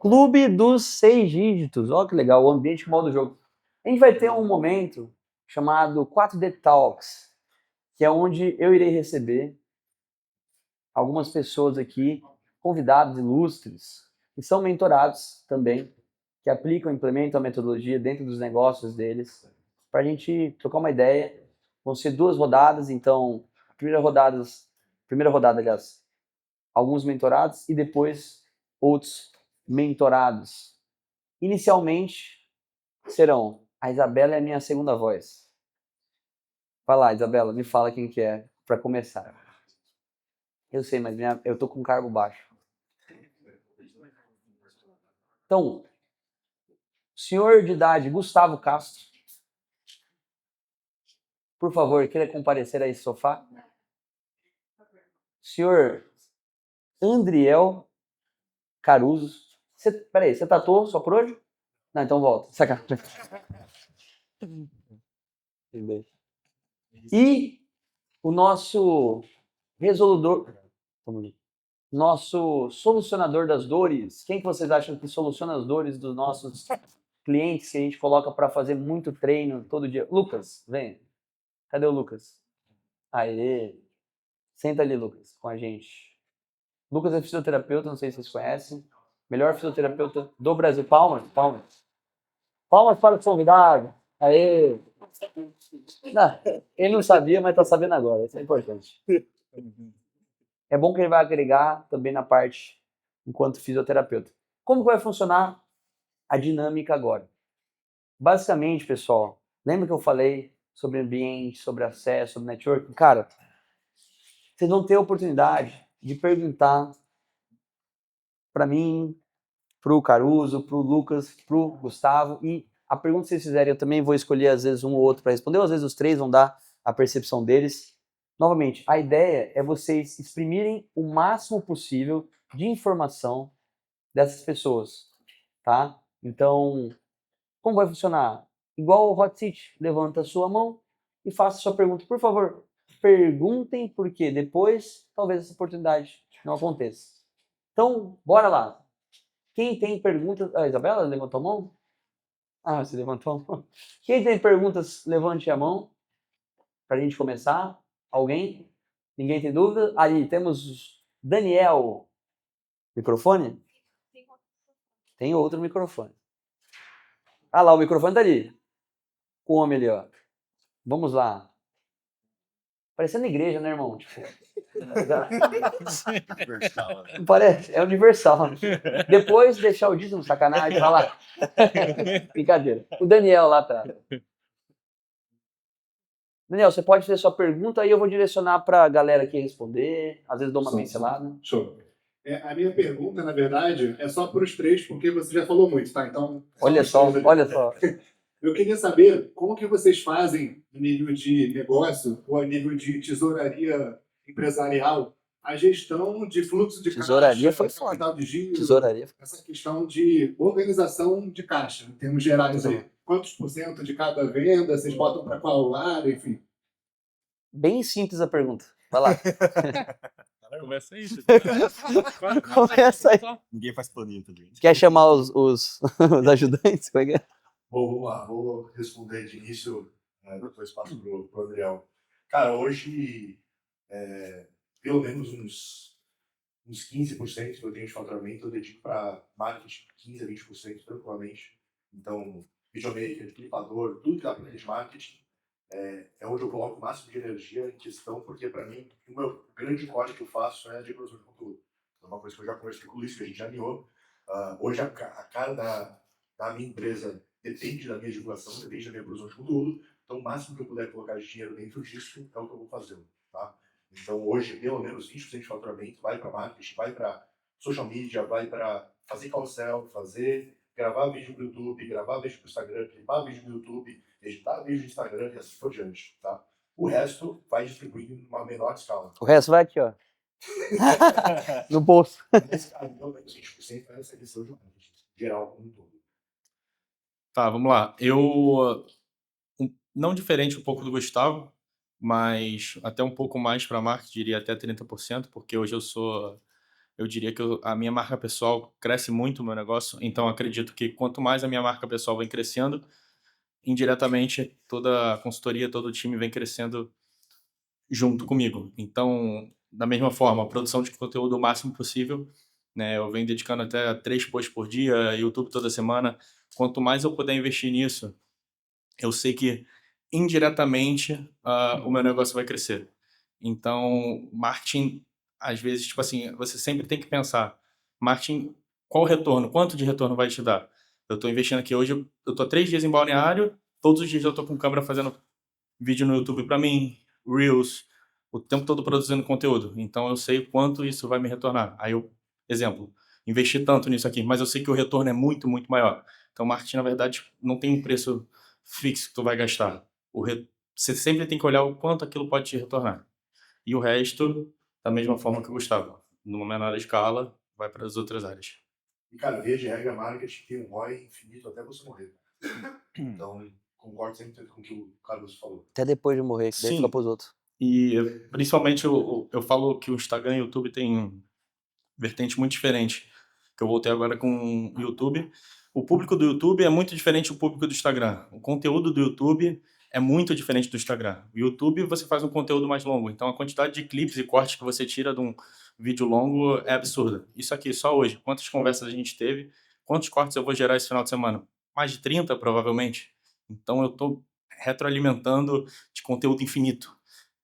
Clube dos 6 dígitos. Olha que legal, o ambiente modo jogo. A gente vai ter um momento chamado 4D Talks, que é onde eu irei receber algumas pessoas aqui, convidados ilustres, que são mentorados também, que aplicam, implementam a metodologia dentro dos negócios deles, para a gente trocar uma ideia. Vão ser 2 rodadas, então, primeira rodada, aliás, alguns mentorados e depois outros mentorados. Inicialmente, serão a Isabela e a minha segunda voz. Vai lá, Isabela, me fala quem que é, para começar. Eu sei, mas eu tô com cargo baixo. Então, senhor de idade Gustavo Castro, por favor, queira comparecer a esse sofá. Senhor Andriel Caruso. Peraí, você tatuou só por hoje? Não, então volta. Sacanagem. E o nosso resolvedor, nosso solucionador das dores. Quem que vocês acham que soluciona as dores dos nossos clientes que a gente coloca para fazer muito treino todo dia? Lucas, vem. Cadê o Lucas? Aê. Senta ali, Lucas, com a gente. Lucas é fisioterapeuta, não sei se vocês conhecem. Melhor fisioterapeuta do Brasil. Palmas, palmas. Palmas para o convidado. Aê. Não, ele não sabia, mas está sabendo agora. Isso é importante. É bom que ele vai agregar também na parte enquanto fisioterapeuta. Como vai funcionar a dinâmica agora? Basicamente, pessoal, lembra que eu falei sobre ambiente, sobre acesso, sobre network? Cara, vocês vão ter a oportunidade de perguntar para mim, para o Caruso, para o Lucas, para o Gustavo, e a pergunta que vocês fizerem eu também vou escolher às vezes um ou outro para responder, ou às vezes os 3 vão dar a percepção deles. Novamente, a ideia é vocês exprimirem o máximo possível de informação dessas pessoas, tá? Então, como vai funcionar? Igual o Hot Seat, levanta a sua mão e faça a sua pergunta. Por favor, perguntem porque depois talvez essa oportunidade não aconteça. Então, bora lá. Quem tem perguntas... Ah, Isabela levantou a mão? Ah, você levantou a mão. Quem tem perguntas, levante a mão para a gente começar. Alguém? Ninguém tem dúvida? Aí, temos Daniel. Microfone? Tem outro microfone. Ah lá, o microfone tá ali. O homem ali, ó. Vamos lá. Parecendo igreja, né, irmão? Tipo, Universal, né? não parece? É universal. Né? Depois deixar o dízimo, sacanagem, vai lá. Brincadeira. O Daniel lá tá. Daniel, você pode fazer sua pergunta e eu vou direcionar para a galera aqui responder. Às vezes dou uma pincelada. Show. A minha pergunta, na verdade, é só para os 3, porque você já falou muito, tá? Então, Olha só, olha só. Eu queria saber como que vocês fazem, no nível de negócio ou a nível de tesouraria empresarial, a gestão de fluxo de Tesouraria caixa, foi foda. capital de giro, Tesouraria. essa questão de organização de caixa, em termos gerais aí. Quantos por cento de cada venda vocês botam para qual área, enfim. Bem simples a pergunta. Vai lá. Começa aí. Começa aí. Ninguém faz planinho também. Quer chamar os ajudantes? Como é que é? Bom, vamos lá. Vou responder de início, depois passo para o Adriel. Cara, hoje, pelo menos uns 15% que eu tenho de faturamento eu dedico para marketing, 15% a 20% tranquilamente. Então, videomaker, clipador, tudo que dá para de marketing é onde eu coloco o máximo de energia em questão, porque para mim, o meu grande core que eu faço é de produção de conteúdo. É uma coisa que eu já conversei com o Luiz, que a gente já alinhou. Hoje a cara da minha empresa depende da minha divulgação, depende da minha produção de conteúdo. Então, o máximo que eu puder colocar de dinheiro dentro disso é o que eu vou fazer, tá? Então, hoje, pelo menos 20% de faturamento vai para marketing, vai para social media, vai para fazer call sell, gravar vídeo no YouTube, gravar vídeo no Instagram, clipar vídeo no YouTube, editar vídeo no Instagram e assim por diante, tá? O resto vai distribuindo numa menor escala. O resto vai aqui, ó. No bolso. Nesse caso, pelo menos 20% vai essa questão de marketing, geral como um todo. Tá, vamos lá. Não diferente um pouco do Gustavo, mas até um pouco mais para marketing, diria até 30%, porque hoje eu sou eu diria que a minha marca pessoal cresce muito o meu negócio, então acredito que quanto mais a minha marca pessoal vem crescendo, indiretamente toda a consultoria, todo o time vem crescendo junto comigo. Então, da mesma forma, a produção de conteúdo o máximo possível, né? Eu venho dedicando até 3 posts por dia, YouTube toda semana. Quanto mais eu puder investir nisso, eu sei que indiretamente o meu negócio vai crescer. Então, marketing, às vezes, tipo assim, você sempre tem que pensar, marketing, qual o retorno? Quanto de retorno vai te dar? Eu estou investindo aqui hoje, eu estou 3 dias em Balneário, todos os dias eu estou com câmera fazendo vídeo no YouTube para mim, Reels, o tempo todo produzindo conteúdo. Então eu sei quanto isso vai me retornar. Aí eu, exemplo, investi tanto nisso aqui, mas eu sei que o retorno é muito, muito maior. Então marketing, na verdade, não tem um preço fixo que tu vai gastar. Você sempre tem que olhar o quanto aquilo pode te retornar. E o resto, da mesma forma que o Gustavo, numa menor escala, vai para as outras áreas. E, cara, via de regra, marketing tem um ROI infinito até você morrer. Então, concordo sempre com o que o Carlos falou. Até depois de morrer, que daí Sim. fica pros outros. E principalmente eu falo que o Instagram e o YouTube tem vertente muito diferente, que eu voltei agora com o YouTube. O público do YouTube é muito diferente do público do Instagram. O conteúdo do YouTube é muito diferente do Instagram. O YouTube você faz um conteúdo mais longo, então a quantidade de clipes e cortes que você tira de um vídeo longo é absurda. Isso aqui, só hoje, quantas conversas a gente teve, quantos cortes eu vou gerar esse final de semana? Mais de 30, provavelmente. Então eu estou retroalimentando de conteúdo infinito.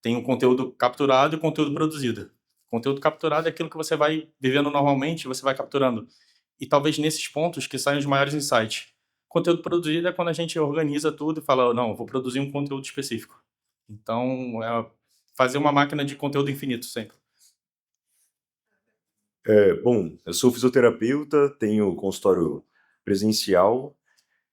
Tem um conteúdo capturado e conteúdo produzido. Conteúdo capturado é aquilo que você vai vivendo normalmente, você vai capturando. E talvez nesses pontos que saiam os maiores insights. Conteúdo produzido é quando a gente organiza tudo e fala, não, vou produzir um conteúdo específico. Então, é fazer uma máquina de conteúdo infinito sempre. Bom, eu sou fisioterapeuta, tenho consultório presencial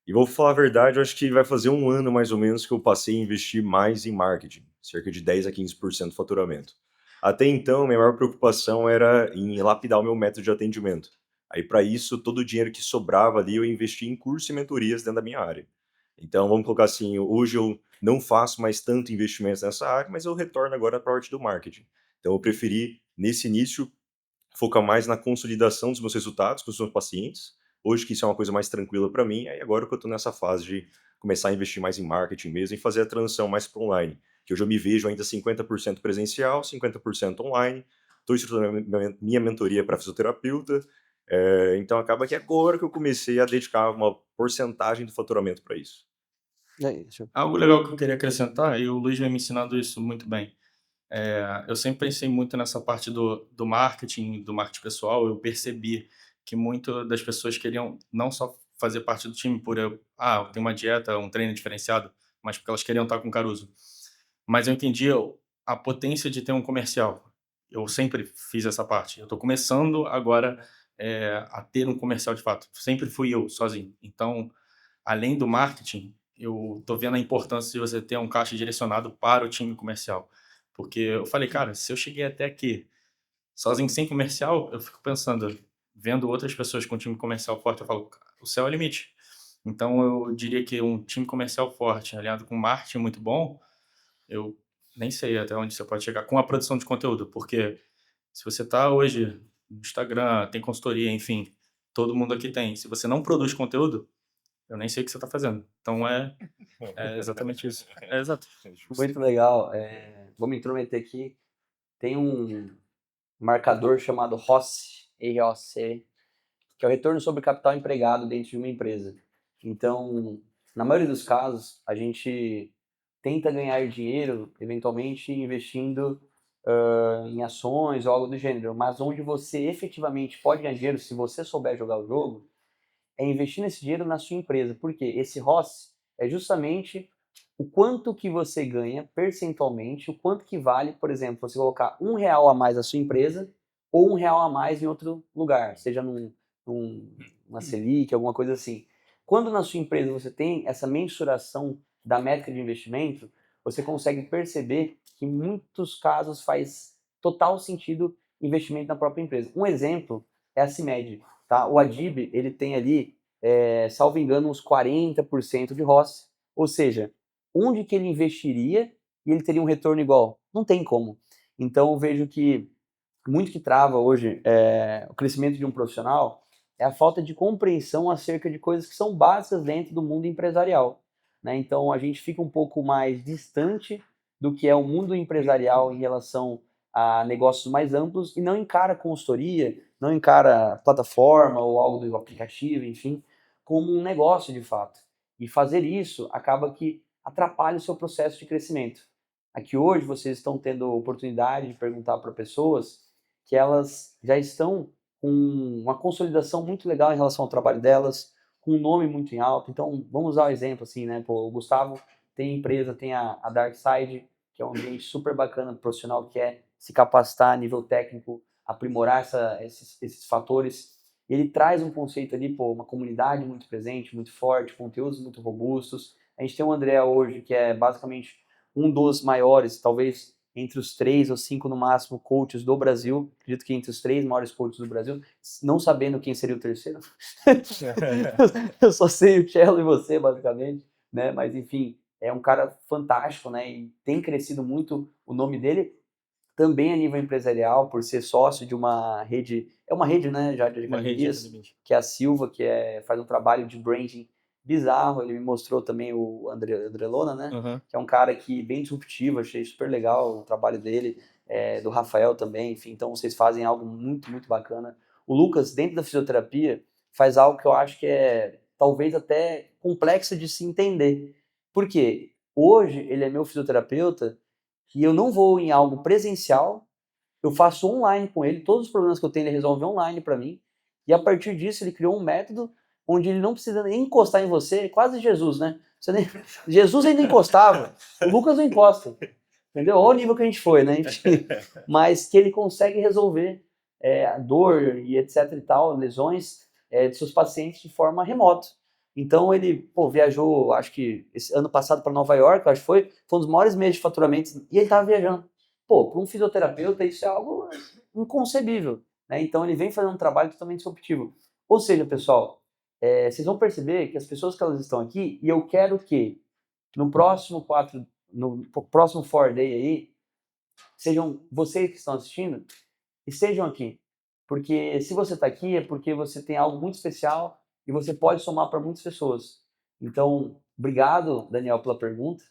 e vou falar a verdade, eu acho que vai fazer 1 ano mais ou menos que eu passei a investir mais em marketing, cerca de 10 a 15% do faturamento. Até então, minha maior preocupação era em lapidar o meu método de atendimento. Aí, para isso, todo o dinheiro que sobrava ali eu investi em cursos e mentorias dentro da minha área. Então, vamos colocar assim, hoje eu não faço mais tanto investimento nessa área, mas eu retorno agora para a parte do marketing. Então, eu preferi, nesse início, focar mais na consolidação dos meus resultados com os meus pacientes. Hoje que isso é uma coisa mais tranquila para mim, aí agora que eu estou nessa fase de começar a investir mais em marketing mesmo e fazer a transição mais para online, que hoje eu me vejo ainda 50% presencial, 50% online. Estou estruturando minha mentoria para fisioterapeuta, então acaba que agora que eu comecei a dedicar uma porcentagem do faturamento para isso. E aí, deixa eu... Algo legal que eu queria acrescentar, e o Luiz vem me ensinando isso muito bem. Eu sempre pensei muito nessa parte do marketing pessoal. Eu percebi que muitas das pessoas queriam não só fazer parte do time por eu tenho uma dieta, um treino diferenciado, mas porque elas queriam estar com o Caruso. Mas eu entendi a potência de ter um comercial. Eu sempre fiz essa parte. Eu estou começando agora a ter um comercial de fato. Sempre fui eu, sozinho. Então, além do marketing, eu estou vendo a importância de você ter um caixa direcionado para o time comercial. Porque eu falei, cara, se eu cheguei até aqui sozinho, sem comercial, eu fico pensando, vendo outras pessoas com time comercial forte, eu falo, o céu é o limite. Então, eu diria que um time comercial forte, aliado com marketing muito bom, eu nem sei até onde você pode chegar com a produção de conteúdo, porque se você está hoje no Instagram, tem consultoria, enfim, todo mundo aqui tem. Se você não produz conteúdo, eu nem sei o que você está fazendo. Então, é exatamente isso. É exato. Muito legal. Vou me intrometer aqui. Tem um marcador chamado ROC, R-O-C, que é o retorno sobre capital empregado dentro de uma empresa. Então, na maioria dos casos, a gente tenta ganhar dinheiro, eventualmente investindo em ações ou algo do gênero, mas onde você efetivamente pode ganhar dinheiro, se você souber jogar o jogo, é investir esse dinheiro na sua empresa. Por quê? Esse ROS é justamente o quanto que você ganha percentualmente, o quanto que vale, por exemplo, você colocar R$1 a mais na sua empresa ou R$1 a mais em outro lugar, seja numa Selic, alguma coisa assim. Quando na sua empresa você tem essa mensuração da métrica de investimento, você consegue perceber que em muitos casos faz total sentido investimento na própria empresa. Um exemplo é a CIMED. Tá? O Adib, ele tem ali, salvo engano, uns 40% de ROS, ou seja, onde que ele investiria e ele teria um retorno igual? Não tem como. Então eu vejo que muito que trava hoje o crescimento de um profissional é a falta de compreensão acerca de coisas que são básicas dentro do mundo empresarial, né? Então a gente fica um pouco mais distante do que é o mundo empresarial em relação a negócios mais amplos e não encara consultoria, não encara plataforma ou algo do aplicativo, enfim, como um negócio de fato. E fazer isso acaba que atrapalha o seu processo de crescimento. Aqui hoje vocês estão tendo a oportunidade de perguntar para pessoas que elas já estão com uma consolidação muito legal em relação ao trabalho delas, com um nome muito em alto. Então, vamos usar o exemplo assim, né? Pô, o Gustavo tem empresa, tem a Dark Side, que é um ambiente super bacana profissional, que é se capacitar a nível técnico, aprimorar esses fatores. Ele traz um conceito ali, pô, uma comunidade muito presente, muito forte, conteúdos muito robustos. A gente tem o André hoje, que é basicamente um dos maiores, talvez entre os 3 ou 5 no máximo coaches do Brasil. Acredito que entre os 3 maiores coaches do Brasil, não sabendo quem seria o terceiro. Eu só sei o Cello e você, basicamente, né? Mas enfim, é um cara fantástico, né? E tem crescido muito o nome dele, também a nível empresarial, por ser sócio de uma rede, é uma rede, né, já de Uma rede de academias, academias. que é a Silva, que faz um trabalho de branding bizarro. Ele me mostrou também o André Lona, né, Aham. que é um cara que bem disruptivo, achei super legal o trabalho dele, do Rafael também, enfim, então vocês fazem algo muito, muito bacana. O Lucas, dentro da fisioterapia, faz algo que eu acho que é talvez até complexo de se entender. Por quê? Hoje ele é meu fisioterapeuta, que eu não vou em algo presencial, eu faço online com ele, todos os problemas que eu tenho ele resolve online para mim, e a partir disso ele criou um método onde ele não precisa nem encostar em você, quase Jesus, né? Jesus ainda encostava, o Lucas não encosta, entendeu? Olha o nível que a gente foi, né? Enfim, mas que ele consegue resolver a dor e etc e tal, lesões de seus pacientes de forma remota. Então ele, viajou, acho que esse ano passado para Nova York, acho que foi um dos maiores meses de faturamento, e ele estava viajando. Para um fisioterapeuta isso é algo inconcebível, né? Então ele vem fazendo um trabalho totalmente disruptivo. Ou seja, pessoal, vocês vão perceber que as pessoas que elas estão aqui, e eu quero que no próximo 4 Day aí, sejam vocês que estão assistindo, estejam aqui. Porque se você está aqui é porque você tem algo muito especial e você pode somar para muitas pessoas. Então, obrigado, Daniel, pela pergunta,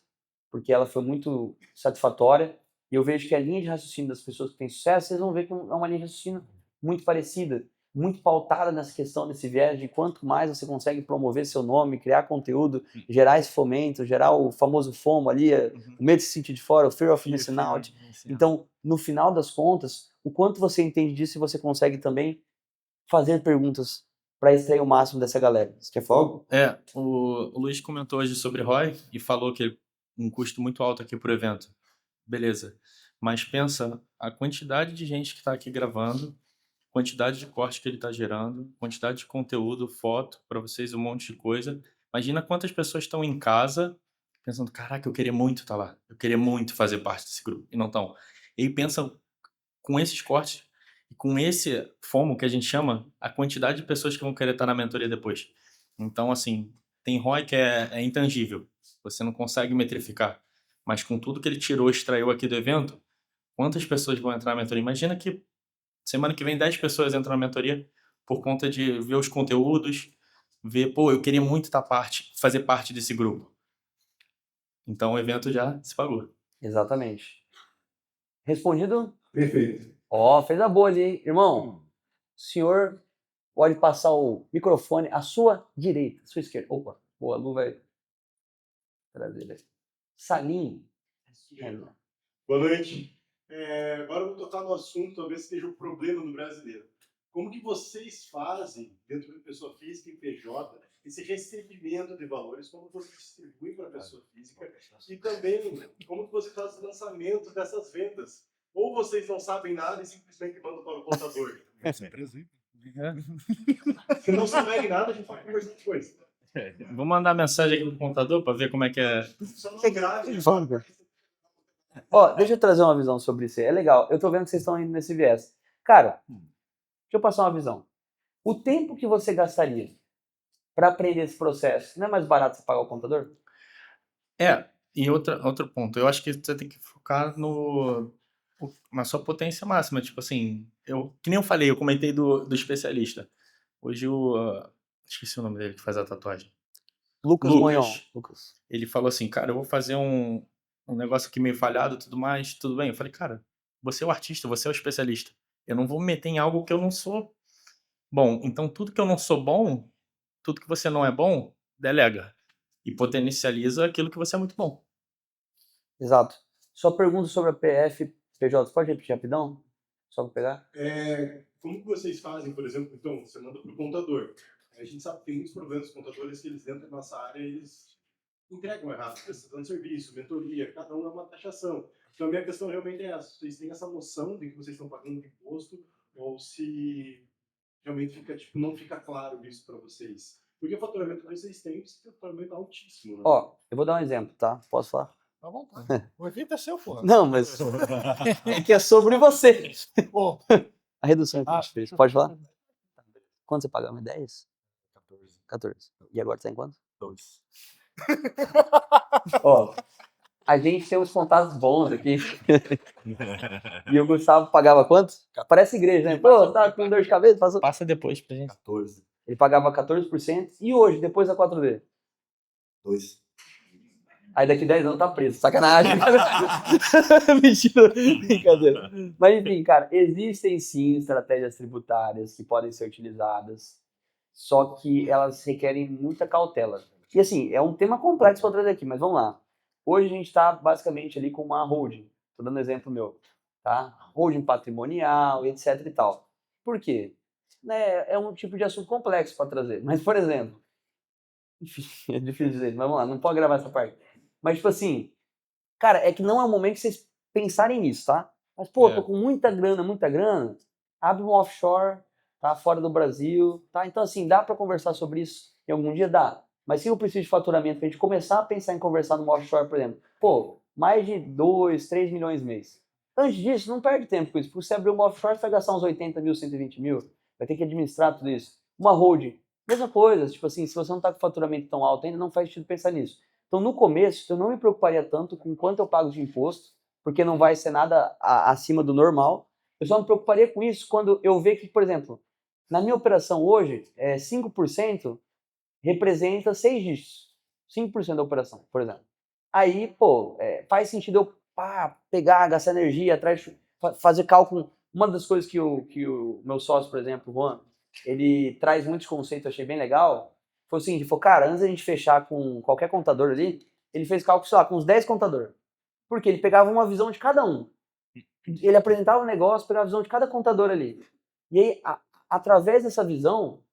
porque ela foi muito satisfatória. E eu vejo que a linha de raciocínio das pessoas que têm sucesso, vocês vão ver que é uma linha de raciocínio muito parecida, muito pautada nessa questão, nesse viés de quanto mais você consegue promover seu nome, criar conteúdo, gerar esse fomento, gerar o famoso FOMO ali, o medo de se sentir de fora, o fear of missing out. Então, no final das contas, o quanto você entende disso e você consegue também fazer perguntas para extrair o máximo dessa galera. Você quer falar? O Luiz comentou hoje sobre ROI e falou que um custo muito alto aqui pro evento. Beleza. Mas pensa a quantidade de gente que está aqui gravando, quantidade de corte que ele está gerando, quantidade de conteúdo, foto para vocês, um monte de coisa. Imagina quantas pessoas estão em casa pensando, caraca, eu queria muito estar lá, eu queria muito fazer parte desse grupo, e não estão. E aí pensa com esses cortes e com esse FOMO que a gente chama, a quantidade de pessoas que vão querer estar na mentoria depois. Então, assim, tem ROI que é intangível, você não consegue metrificar, mas com tudo que ele tirou, extraiu aqui do evento, quantas pessoas vão entrar na mentoria? Imagina que semana que vem 10 pessoas entram na mentoria por conta de ver os conteúdos, ver, eu queria muito fazer parte desse grupo. Então o evento já se pagou. Exatamente. Respondido? Perfeito. Fez a boa ali, hein? Irmão, o senhor pode passar o microfone à sua direita, à sua esquerda. Opa, boa, a Lu vai trazer ele. Salim. Boa noite. Agora eu vou tocar no assunto, talvez seja o problema do brasileiro. Como que vocês fazem, dentro da pessoa física e PJ, esse recebimento de valores, como você distribui para a pessoa física e também como que você faz o lançamento dessas vendas? Ou vocês não sabem nada e simplesmente mandam para o contador? Se não souberem nada, a gente pode conversar depois. Vou mandar mensagem aqui pro contador para ver como é que é. Só não grave. Deixa eu trazer uma visão sobre isso aí. É legal. Eu tô vendo que vocês estão indo nesse viés. Cara, deixa eu passar uma visão. O tempo que você gastaria para aprender esse processo, não é mais barato você pagar o contador? E outro ponto, eu acho que você tem que focar na sua potência máxima. Tipo assim, que nem eu falei, eu comentei do especialista. Hoje esqueci o nome dele que faz a tatuagem. Lucas Lucas. Monhon. Lucas. Ele falou assim, cara, eu vou fazer um negócio aqui meio falhado e tudo mais, tudo bem? Eu falei, cara, você é o artista, você é o especialista. Eu não vou me meter em algo que eu não sou bom. Então, tudo que eu não sou bom, tudo que você não é bom, delega. E potencializa aquilo que você é muito bom. Exato. Só pergunta sobre a PF, PJ, você pode repetir rapidão? Só para pegar? Como que vocês fazem, por exemplo, então, você manda para o contador. A gente sabe que tem muitos problemas dos contadores que eles dentro da nossa área, eles entregam errado, prestando serviço, mentoria, cada um é uma taxação. Então a minha questão realmente é essa, vocês têm essa noção de que vocês estão pagando de imposto ou se realmente fica, tipo, não fica claro isso para vocês? Porque o faturamento que vocês têm, esse faturamento é altíssimo, né? Ó, eu vou dar um exemplo, tá? Posso falar? Tá bom, tá. O evento é seu, porra. Não, mas é que é sobre você. Pô, A redução que a gente fez. Pode falar? Quanto você pagava? 10? 14. E agora tá em quanto? 2. Ó, a gente tem uns contatos bons aqui. E o Gustavo pagava quanto? Parece igreja, né? Pô, tá com dor de cabeça? Passa depois pra gente. 14. Ele pagava 14%. E hoje, depois da 4D? 2. Aí daqui 10 anos tá preso. Sacanagem. Mentira. Brincadeira. Mas enfim, cara, existem sim estratégias tributárias que podem ser utilizadas, só que elas requerem muita cautela. E assim, é um tema complexo para trazer aqui, mas vamos lá. Hoje a gente está basicamente ali com uma holding. Tô dando um exemplo meu, tá? Holding patrimonial, etc e tal. Por quê? Né, é um tipo de assunto complexo para trazer. Mas, por exemplo, enfim, é difícil dizer, mas vamos lá, não pode gravar essa parte. Mas, tipo assim, cara, é que não é o momento que vocês pensarem nisso, tá? Mas, pô, tô com muita grana, abre um offshore, tá? Fora do Brasil, tá? Então, assim, dá pra conversar sobre isso em algum dia? Dá. Mas se eu preciso de faturamento pra gente começar a pensar em conversar no offshore, por exemplo, pô, mais de 2, 3 milhões mês. Antes disso, não perde tempo com isso, porque você abrir um offshore, você vai gastar uns 80 mil, 120 mil, vai ter que administrar tudo isso. Uma holding, mesma coisa, tipo assim, se você não tá com faturamento tão alto ainda, não faz sentido pensar nisso. Então, no começo, eu não me preocuparia tanto com quanto eu pago de imposto, porque não vai ser nada acima do normal. Eu só me preocuparia com isso quando eu ver que, por exemplo, na minha operação hoje, 5% representa 6 dígitos. 5% da operação, por exemplo. Aí, pô, faz sentido eu pegar, gastar energia, atrás, fazer cálculo. Uma das coisas que o meu sócio, por exemplo, o Juan, ele traz muitos conceitos, eu achei bem legal. Foi o seguinte, ele falou, cara, antes da gente fechar com qualquer contador ali, ele fez cálculo, sei lá, com uns 10 contadores. Porque ele pegava uma visão de cada um. Ele apresentava o negócio, pegava a visão de cada contador ali. E aí, através dessa visão,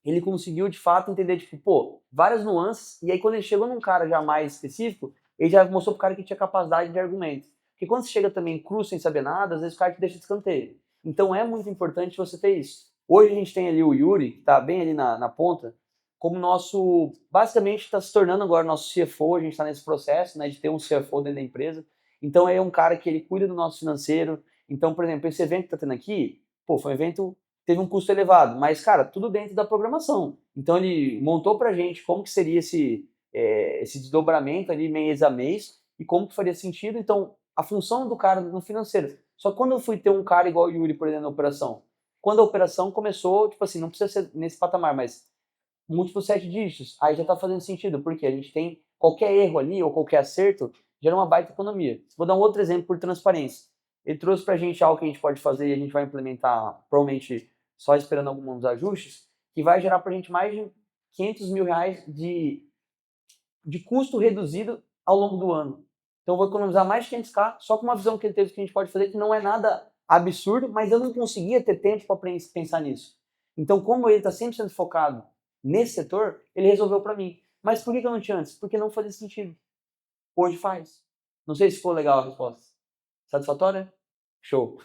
ele conseguiu, de fato, entender, tipo, pô, várias nuances. E aí, quando ele chegou num cara já mais específico, ele já mostrou pro cara que tinha capacidade de argumento. Porque quando você chega também cru, sem saber nada, às vezes o cara te deixa de escanteio. Então, é muito importante você ter isso. Hoje a gente tem ali o Yuri, que tá bem ali na ponta, como nosso, basicamente está se tornando agora nosso CFO, a gente está nesse processo, né, de ter um CFO dentro da empresa. Então é um cara que ele cuida do nosso financeiro. Então, por exemplo, esse evento que está tendo aqui, pô, foi um evento, teve um custo elevado, mas, cara, tudo dentro da programação. Então ele montou pra gente como que seria esse desdobramento ali mês a mês e como que faria sentido. Então, a função do cara no financeiro. Só que quando eu fui ter um cara igual o Yuri, por exemplo, na operação, quando a operação começou, tipo assim, não precisa ser nesse patamar, mas múltiplos 7 dígitos, aí já está fazendo sentido, porque a gente tem qualquer erro ali ou qualquer acerto gera uma baita economia. Vou dar um outro exemplo por transparência. Ele trouxe para a gente algo que a gente pode fazer e a gente vai implementar, provavelmente só esperando alguns ajustes, que vai gerar para a gente mais de 500 mil reais de custo reduzido ao longo do ano. Então eu vou economizar mais de 500k só com uma visão que ele teve que a gente pode fazer, que não é nada absurdo, mas eu não conseguia ter tempo para pensar nisso. Então, como ele está sempre sendo focado nesse setor, ele resolveu para mim. Mas por que eu não tinha antes? Porque não fazia sentido. Hoje faz. Não sei se ficou legal a resposta. Satisfatória? Show.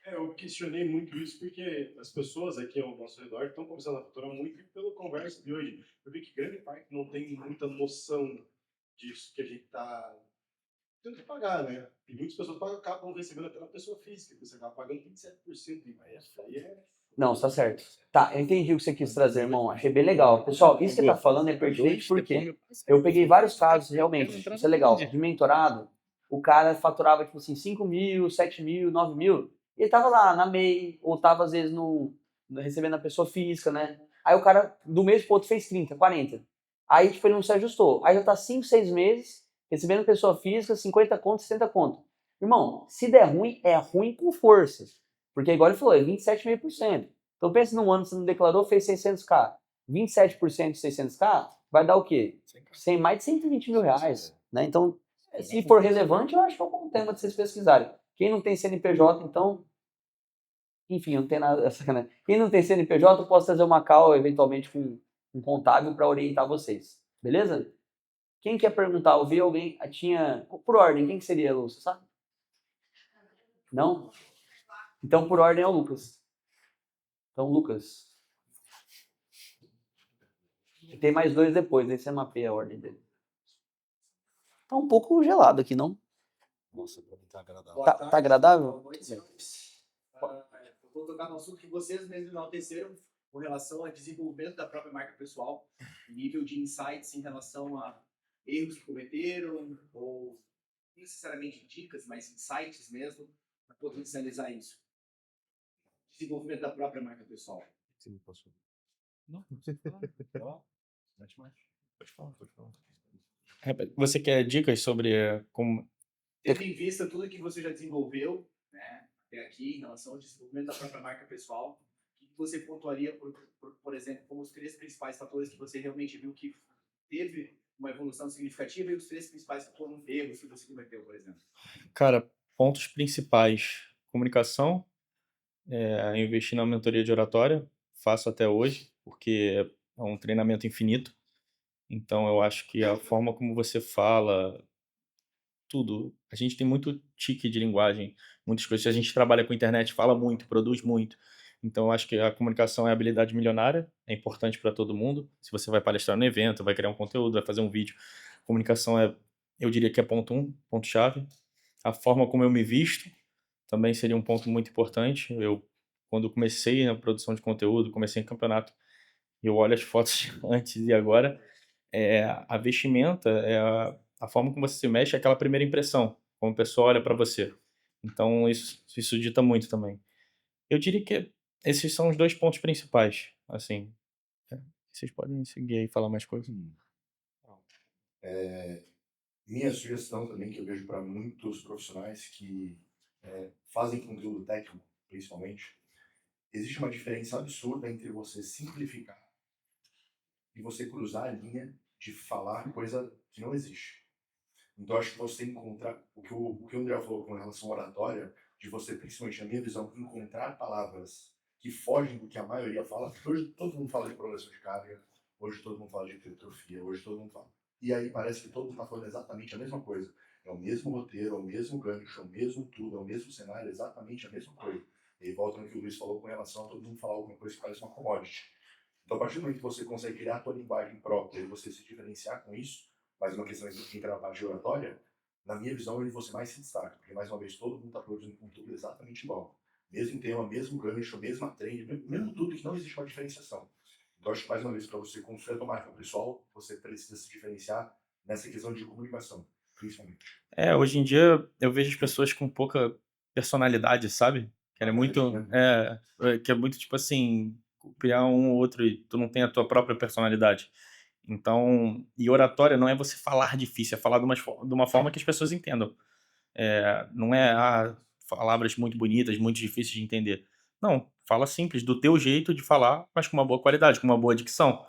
Eu questionei muito isso porque as pessoas aqui ao nosso redor estão começando a faturar muito pela conversa de hoje. Eu vi que grande parte não tem muita noção disso que a gente está tendo que pagar, né? E muitas pessoas acabam recebendo pela pessoa física, você acaba pagando 27% de imposto. Aí Não, está certo. Tá, eu entendi o que você quis trazer, irmão. Achei bem legal. Pessoal, isso que você está falando é pertinente porque eu peguei vários casos, realmente, isso é legal, de mentorado, o cara faturava, tipo assim, 5 mil, 7 mil, 9 mil, e ele tava lá na MEI, ou tava às vezes recebendo a pessoa física, né? Aí o cara, do mês pro outro, fez 30, 40. Aí, tipo, ele não se ajustou. Aí já tá 5, 6 meses, recebendo pessoa física, 50 conto, 60 conto. Irmão, se der ruim, é ruim com força. Porque, igual ele falou, é 27,5%. Então, pensa num ano que você não declarou, fez 600k. 27% de 600k vai dar o quê? Mais de 120 mil reais. Né? Então, se for relevante, eu acho que é um bom tema de vocês pesquisarem. Quem não tem CNPJ, então... Enfim, não tem nada... Sacanagem. Quem não tem CNPJ, eu posso trazer uma call, eventualmente, com um contábil para orientar vocês. Beleza? Quem quer perguntar? Eu vi alguém... Tinha... Por ordem, quem que seria, Lu? Você sabe? Não? Então, por ordem é o Lucas. Então, Lucas. E tem mais 2 depois, aí você mapeia a ordem dele. Tá um pouco gelado aqui, não? Nossa, pra mim tá agradável. Tá agradável? Boa noite, senhores. Eu vou tocar no assunto que vocês mesmos enalteceram com relação ao desenvolvimento da própria marca pessoal, nível de insights em relação a erros que cometeram, ou não necessariamente dicas, mas insights mesmo, para potencializar isso. Desenvolvimento da própria marca pessoal. Você não passou. Não, não sei falar. Mete mais. Pode falar, pode falar. Você quer dicas sobre como... Tendo em vista tudo que você já desenvolveu, né, até aqui, em relação ao desenvolvimento da própria marca pessoal, o que você pontuaria, por exemplo, como os 3 principais fatores que você realmente viu que teve uma evolução significativa e os 3 principais que foram erros que você cometeu, por exemplo? Cara, pontos principais. Comunicação, investir na mentoria de oratória, faço até hoje, porque é um treinamento infinito. Então, eu acho que a forma como você fala, tudo. A gente tem muito tique de linguagem, muitas coisas. A gente trabalha com internet, fala muito, produz muito. Então, eu acho que a comunicação é habilidade milionária, é importante para todo mundo. Se você vai palestrar no evento, vai criar um conteúdo, vai fazer um vídeo, comunicação eu diria que é ponto 1, ponto-chave. A forma como eu me visto também seria um ponto muito importante. Quando comecei na produção de conteúdo, comecei em campeonato, eu olho as fotos antes e agora, a vestimenta, a forma como você se mexe, é aquela primeira impressão, como a pessoa olha para você. Então, isso dita muito também. Eu diria que esses são os 2 pontos principais, assim. Vocês podem seguir aí e falar mais coisas. Minha sugestão também, que eu vejo para muitos profissionais que fazem conteúdo técnico, principalmente, existe uma diferença absurda entre você simplificar e você cruzar a linha de falar coisa que não existe. Então, acho que você encontrar, o que o André falou com relação à oratória, de você, principalmente na minha visão, encontrar palavras que fogem do que a maioria fala, porque hoje todo mundo fala de progressão de carga, hoje todo mundo fala de hipertrofia, hoje todo mundo fala. E aí parece que todo mundo está falando exatamente a mesma coisa. É o mesmo roteiro, é o mesmo gancho, é o mesmo tudo, é o mesmo cenário, exatamente a mesma coisa. E aí volta no que o Luiz falou com relação a todo mundo falar alguma coisa que parece uma commodity. Então, a partir do momento que você consegue criar a tua linguagem própria e você se diferenciar com isso, mas uma questão de entrar na parte de oratória, na minha visão, é onde você mais se destaca. Porque, mais uma vez, todo mundo está produzindo conteúdo exatamente igual. Mesmo tema, mesmo gancho, mesma trend, mesmo tudo, que não existe uma diferenciação. Então, acho que, mais uma vez, para você construir a tua marca pessoal, você precisa se diferenciar nessa questão de comunicação, principalmente. Hoje em dia, eu vejo as pessoas com pouca personalidade, sabe? Que é muito... que é muito, tipo assim, copiar um ou outro e tu não tem a tua própria personalidade. Então, e oratória não é você falar difícil, é falar de uma forma que as pessoas entendam. Não é palavras muito bonitas, muito difíceis de entender. Não, fala simples, do teu jeito de falar, mas com uma boa qualidade, com uma boa dicção.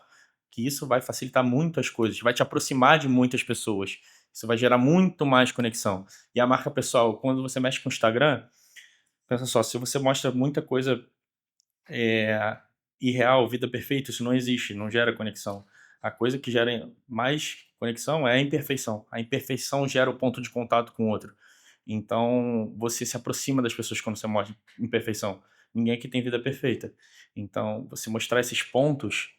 Que isso vai facilitar muito as coisas, vai te aproximar de muitas pessoas. Isso vai gerar muito mais conexão. E a marca pessoal, quando você mexe com o Instagram, pensa só, se você mostra muita coisa irreal, vida perfeita, isso não existe, não gera conexão. A coisa que gera mais conexão é a imperfeição. A imperfeição gera o ponto de contato com o outro. Então, você se aproxima das pessoas quando você mostra imperfeição. Ninguém aqui tem vida perfeita. Então, você mostrar esses pontos,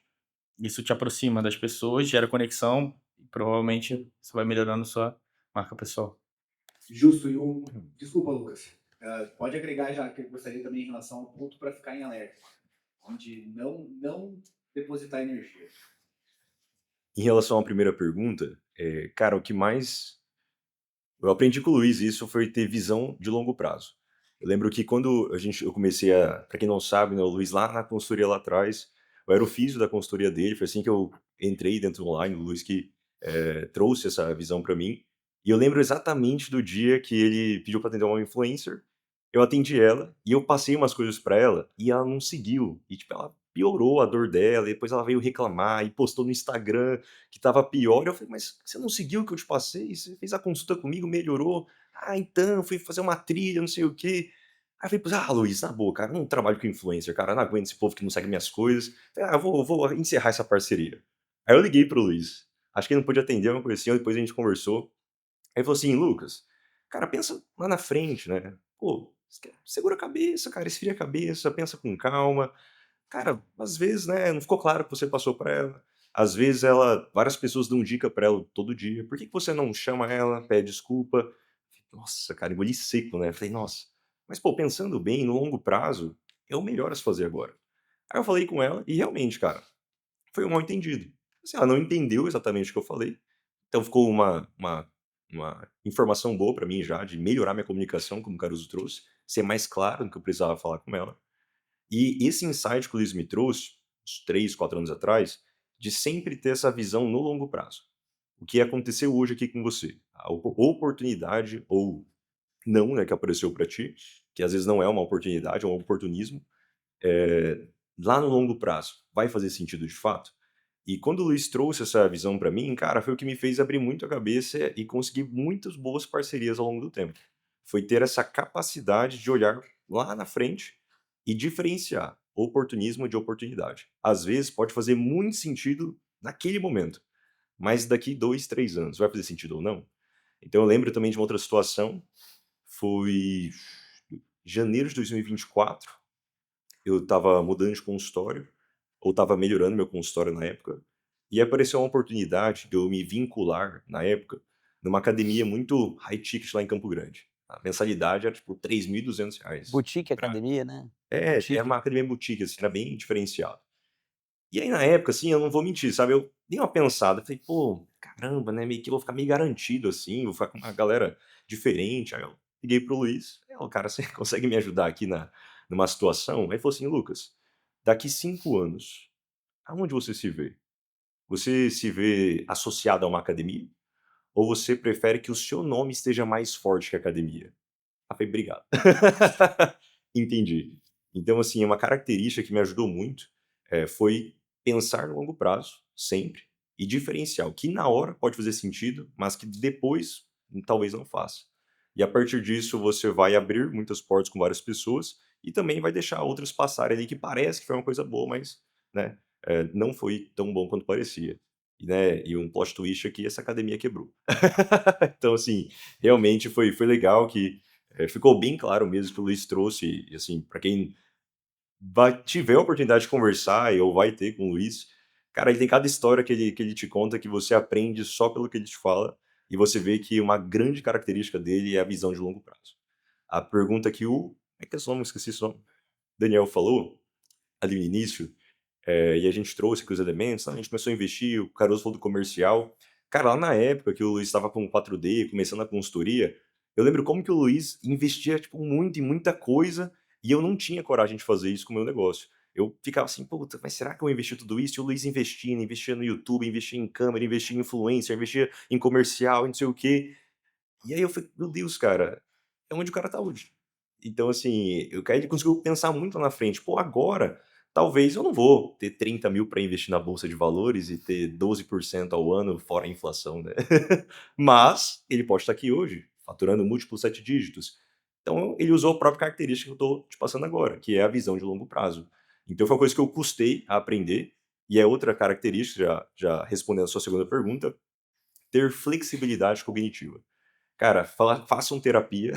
isso te aproxima das pessoas, gera conexão e provavelmente você vai melhorando sua marca pessoal. Justo. Desculpa, Lucas. Pode agregar já, que eu gostaria também em relação ao ponto para ficar em alerta, onde não depositar energia. Em relação à primeira pergunta, cara, o que mais eu aprendi com o Luiz isso foi ter visão de longo prazo. Eu lembro que quando eu comecei para quem não sabe, né, o Luiz lá na consultoria lá atrás, eu era o físio da consultoria dele, foi assim que eu entrei dentro do online, o Luiz que trouxe essa visão para mim. E eu lembro exatamente do dia que ele pediu para atender uma influencer, eu atendi ela e eu passei umas coisas para ela e ela não seguiu. E tipo, ela piorou a dor dela, e depois ela veio reclamar e postou no Instagram que estava pior. Eu falei, mas você não seguiu o que eu te passei? Você fez a consulta comigo, melhorou? Ah, então, eu fui fazer uma trilha, não sei o quê. Aí eu falei, Luiz, na boa, cara, eu não trabalho com influencer, cara, eu não aguento esse povo que não segue minhas coisas. Falei, eu vou encerrar essa parceria. Aí eu liguei pro Luiz, acho que ele não pôde atender, uma coisa assim, depois a gente conversou. Aí ele falou assim, Lucas, cara, pensa lá na frente, né? Pô, segura a cabeça, cara, esfria a cabeça, pensa com calma. Cara, às vezes, né, não ficou claro o que você passou pra ela. Às vezes várias pessoas dão dica pra ela todo dia. Por que que você não chama ela, pede desculpa? Nossa, cara, engoli seco, né? Falei, nossa, mas pô, pensando bem, no longo prazo, é o melhor a se fazer agora. Aí eu falei com ela e realmente, cara, foi um mal entendido. Assim, ela não entendeu exatamente o que eu falei, então ficou uma informação boa pra mim já de melhorar minha comunicação, como o Caruso trouxe, ser mais claro no que eu precisava falar com ela. E esse insight que o Luiz me trouxe, uns 3, 4 anos atrás, de sempre ter essa visão no longo prazo. O que aconteceu hoje aqui com você? A oportunidade ou não, né, que apareceu para ti, que às vezes não é uma oportunidade, é um oportunismo, lá no longo prazo, vai fazer sentido de fato? E quando o Luiz trouxe essa visão para mim, cara, foi o que me fez abrir muito a cabeça e conseguir muitas boas parcerias ao longo do tempo. Foi ter essa capacidade de olhar lá na frente e diferenciar oportunismo de oportunidade. Às vezes pode fazer muito sentido naquele momento, mas daqui 2, 3 anos vai fazer sentido ou não? Então eu lembro também de uma outra situação, foi janeiro de 2024, eu estava mudando de consultório, ou estava melhorando meu consultório na época, e apareceu uma oportunidade de eu me vincular, na época, numa academia muito high ticket lá em Campo Grande. A mensalidade era tipo R$ 3.200. Boutique academia, né? Boutique. Era uma academia boutique, assim, era bem diferenciado. E aí na época, assim, eu não vou mentir, sabe, eu dei uma pensada, falei: "Pô, caramba, né, meio que eu vou ficar meio garantido, assim, vou ficar com uma galera diferente". Aí eu liguei para o Luiz, "Cara, você consegue me ajudar aqui numa situação?". Aí ele falou assim: "Lucas, daqui 5 anos, aonde você se vê? Você se vê associado a uma academia ou você prefere que o seu nome esteja mais forte que a academia?". Aí eu falei: "Obrigado". Entendi. Então, assim, uma característica que me ajudou muito, foi pensar no longo prazo, sempre, e diferenciar o que na hora pode fazer sentido, mas que depois talvez não faça. E a partir disso você vai abrir muitas portas com várias pessoas e também vai deixar outras passarem ali que parece que foi uma coisa boa, mas, né, não foi tão bom quanto parecia. E, né, e um plot twist aqui, essa academia quebrou. Então, assim, realmente foi legal que ficou bem claro mesmo que o Luiz trouxe, e assim, para quem tiver a oportunidade de conversar ou vai ter com o Luiz, cara, ele tem cada história que ele te conta que você aprende só pelo que ele te fala, e você vê que uma grande característica dele é a visão de longo prazo. A pergunta que como é que é o seu nome? Esqueci o seu nome. Daniel falou ali no início, e a gente trouxe aqui os elementos, a gente começou a investir, o Caruso falou do comercial. Cara, lá na época que o Luiz estava com 4D, começando a consultoria, eu lembro como que o Luiz investia, tipo, muito em muita coisa, e eu não tinha coragem de fazer isso com o meu negócio. Eu ficava assim, puta, mas será que eu investi tudo isso? E o Luiz investia no YouTube, investia em câmera, investia em influencer, investia em comercial, em não sei o quê. E aí eu falei, meu Deus, cara, é onde o cara tá hoje. Então, assim, ele conseguiu pensar muito lá na frente. Pô, agora, talvez eu não vou ter 30 mil para investir na bolsa de valores e ter 12% ao ano, fora a inflação, né? Mas ele pode estar aqui hoje, faturando múltiplos 7 dígitos. Então, ele usou a própria característica que eu estou te passando agora, que é a visão de longo prazo. Então, foi uma coisa que eu custei a aprender. E é outra característica, já respondendo a sua segunda pergunta, ter flexibilidade cognitiva. Cara, façam terapia,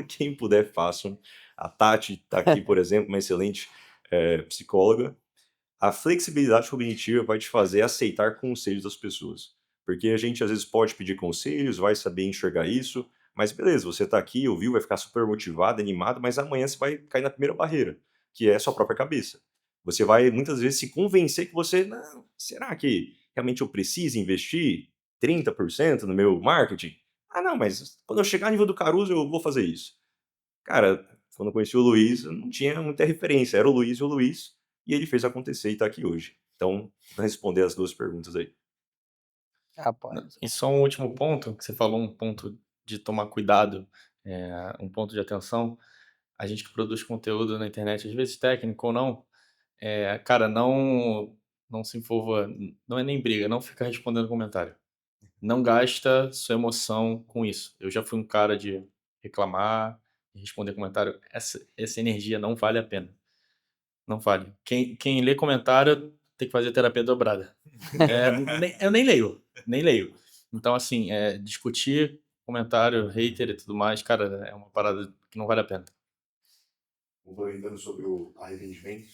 quem puder façam. A Tati está aqui, por exemplo, uma excelente psicóloga. A flexibilidade cognitiva vai te fazer aceitar conselhos das pessoas. Porque a gente às vezes pode pedir conselhos, vai saber enxergar isso, mas beleza, você está aqui, ouviu, vai ficar super motivado, animado, mas amanhã você vai cair na primeira barreira, que é a sua própria cabeça. Você vai muitas vezes se convencer que você, não, será que realmente eu preciso investir 30% no meu marketing? Ah, não, mas quando eu chegar no nível do Caruso, eu vou fazer isso. Cara, quando eu conheci o Luiz, eu não tinha muita referência. Era o Luiz, e ele fez acontecer e tá aqui hoje. Então, pra responder as duas perguntas aí. Rapaz. E só um último ponto, que você falou um ponto de tomar cuidado, um ponto de atenção. A gente que produz conteúdo na internet, às vezes técnico ou não, cara, não se envolva, não é nem briga, não fica respondendo comentário. Não gasta sua emoção com isso. Eu já fui um cara de reclamar, de responder comentário. Essa energia não vale a pena. Não vale. Quem lê comentário tem que fazer terapia dobrada. Eu nem leio, nem leio. Então, assim, discutir comentário, hater e tudo mais, cara, é uma parada que não vale a pena. Complementando sobre o arrependimento,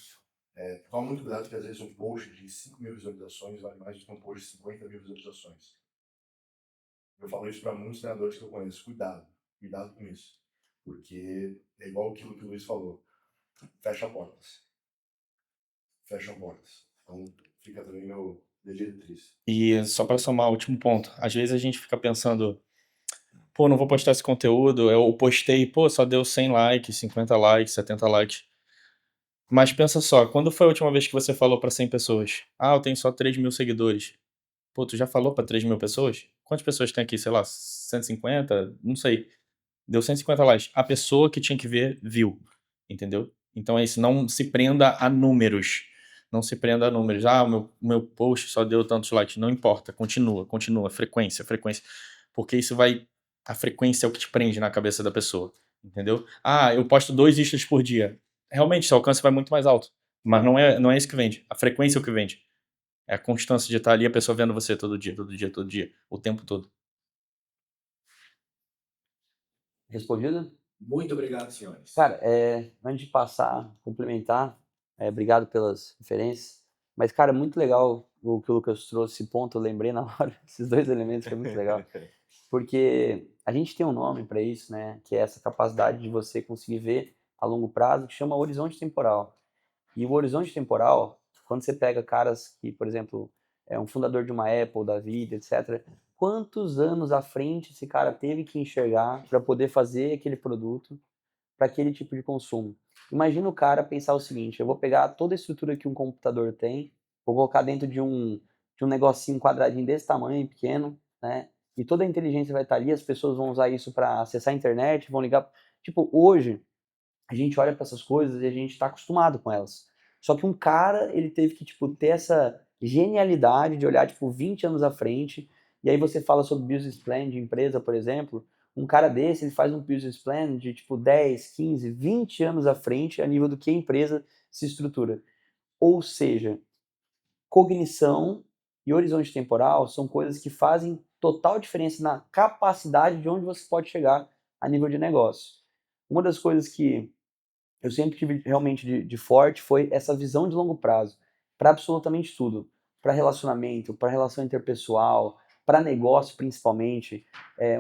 toma muito cuidado que às vezes um post de 5 mil visualizações vale mais do que um post de 50 mil visualizações. Eu falo isso para muitos treinadores que eu conheço. Cuidado com isso. Porque é igual aquilo que o Luiz falou. Fecha portas. Então fica também meu diretriz. E só para somar o último ponto, às vezes a gente fica pensando, pô, não vou postar esse conteúdo, eu postei, pô, só deu 100 likes, 50 likes, 70 likes. Mas pensa só, quando foi a última vez que você falou para 100 pessoas? Ah, eu tenho só 3 mil seguidores. Pô, tu já falou para 3 mil pessoas? Quantas pessoas tem aqui? Sei lá, 150? Não sei. Deu 150 likes. A pessoa que tinha que ver, viu. Entendeu? Então é isso, não se prenda a números. Não se prenda a números. Ah, o meu post só deu tantos likes. Não importa, continua. Frequência. Porque isso vai... A frequência é o que te prende na cabeça da pessoa. Entendeu? Ah, eu posto 2 stories por dia. Realmente, seu alcance vai muito mais alto. Mas não é isso que vende. A frequência é o que vende. É a constância de estar ali, a pessoa vendo você todo dia, o tempo todo. Respondido? Muito obrigado, senhores. Cara, antes de passar, complementar, obrigado pelas referências. Mas, cara, muito legal o que o Lucas trouxe, esse ponto, eu lembrei na hora, esses dois elementos foi muito legal. Porque a gente tem um nome para isso, né? Que é essa capacidade de você conseguir ver a longo prazo, que chama horizonte temporal. E o horizonte temporal, quando você pega caras que, por exemplo, é um fundador de uma Apple, da vida, etc., quantos anos à frente esse cara teve que enxergar para poder fazer aquele produto para aquele tipo de consumo? Imagina o cara pensar o seguinte: eu vou pegar toda a estrutura que um computador tem, vou colocar dentro de um negocinho quadradinho desse tamanho, pequeno, né? E toda a inteligência vai estar ali, as pessoas vão usar isso para acessar a internet, vão ligar. Tipo, hoje, a gente olha para essas coisas e a gente está acostumado com elas. Só que um cara, ele teve que, tipo, ter essa genialidade de olhar, tipo, 20 anos à frente. E aí você fala sobre business plan de empresa, por exemplo. Um cara desse, ele faz um business plan de, tipo, 10, 15, 20 anos à frente a nível do que a empresa se estrutura. Ou seja, cognição e horizonte temporal são coisas que fazem total diferença na capacidade de onde você pode chegar a nível de negócio. Uma das coisas que eu sempre tive realmente de forte foi essa visão de longo prazo para absolutamente tudo, para relacionamento, para relação interpessoal, para negócio principalmente.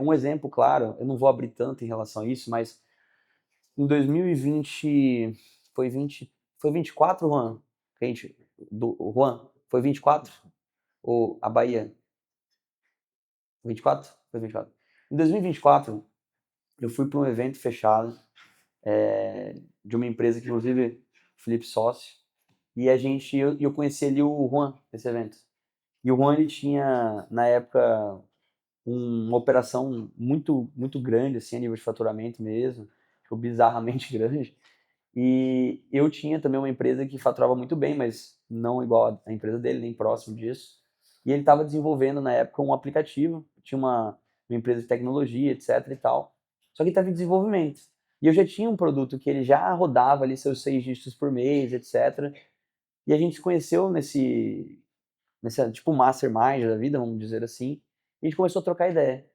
Um exemplo claro, eu não vou abrir tanto em relação a isso, mas em 2020 foi 24, Juan? Gente, o Juan, foi 24 ou a Bahia? 24? Foi 24. Em 2024 eu fui para um evento fechado de uma empresa que, inclusive, o Felipe sócio, e eu conheci ali o Juan nesse evento. E o Juan, ele tinha, na época, uma operação muito, muito grande, assim, a nível de faturamento mesmo, tipo, bizarramente grande. E eu tinha também uma empresa que faturava muito bem, mas não igual a empresa dele, nem próximo disso. E ele estava desenvolvendo, na época, um aplicativo, tinha uma empresa de tecnologia, etc e tal, só que estava em desenvolvimento. E eu já tinha um produto que ele já rodava ali seus 6 dígitos por mês, etc. E a gente se conheceu nesse tipo mastermind da vida, vamos dizer assim, e a gente começou a trocar ideia.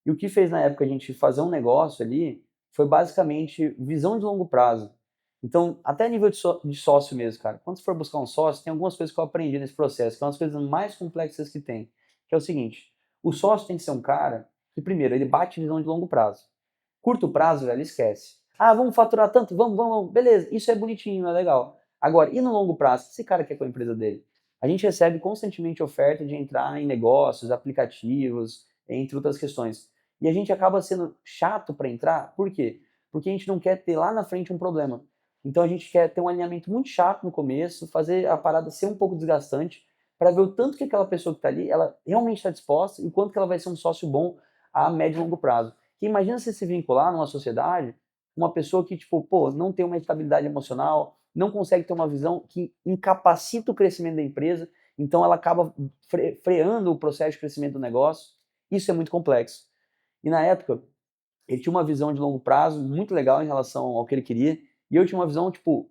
E o que fez na época a gente fazer um negócio ali foi basicamente visão de longo prazo. Então, até nível de sócio mesmo, cara. Quando você for buscar um sócio, tem algumas coisas que eu aprendi nesse processo, que são as coisas mais complexas que tem. Que é o seguinte: o sócio tem que ser um cara que, primeiro, ele bate visão de longo prazo. Curto prazo, velho, esquece. Ah, vamos faturar tanto? Vamos. Beleza, isso é bonitinho, é legal. Agora, e no longo prazo? O que esse cara quer com a empresa dele? A gente recebe constantemente oferta de entrar em negócios, aplicativos, entre outras questões. E a gente acaba sendo chato para entrar, por quê? Porque a gente não quer ter lá na frente um problema. Então a gente quer ter um alinhamento muito chato no começo, fazer a parada ser um pouco desgastante, para ver o tanto que aquela pessoa que está ali, ela realmente está disposta e quanto que ela vai ser um sócio bom a médio e longo prazo. Porque imagina você se vincular numa sociedade, uma pessoa que, tipo, pô, não tem uma estabilidade emocional, não consegue ter uma visão que incapacita o crescimento da empresa, então ela acaba freando o processo de crescimento do negócio. Isso é muito complexo. E na época, ele tinha uma visão de longo prazo muito legal em relação ao que ele queria, e eu tinha uma visão, tipo,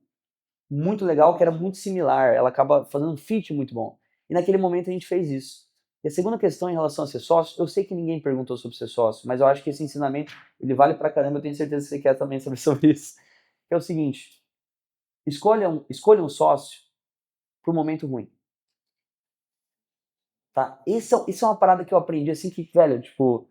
muito legal, que era muito similar, ela acaba fazendo um fit muito bom. E naquele momento a gente fez isso. E a segunda questão em relação a ser sócio, eu sei que ninguém perguntou sobre ser sócio, mas eu acho que esse ensinamento, ele vale pra caramba, eu tenho certeza que você quer também saber sobre isso. Que é o seguinte, escolha um sócio pro momento ruim. Tá? Isso é uma parada que eu aprendi, assim, que, velho, tipo,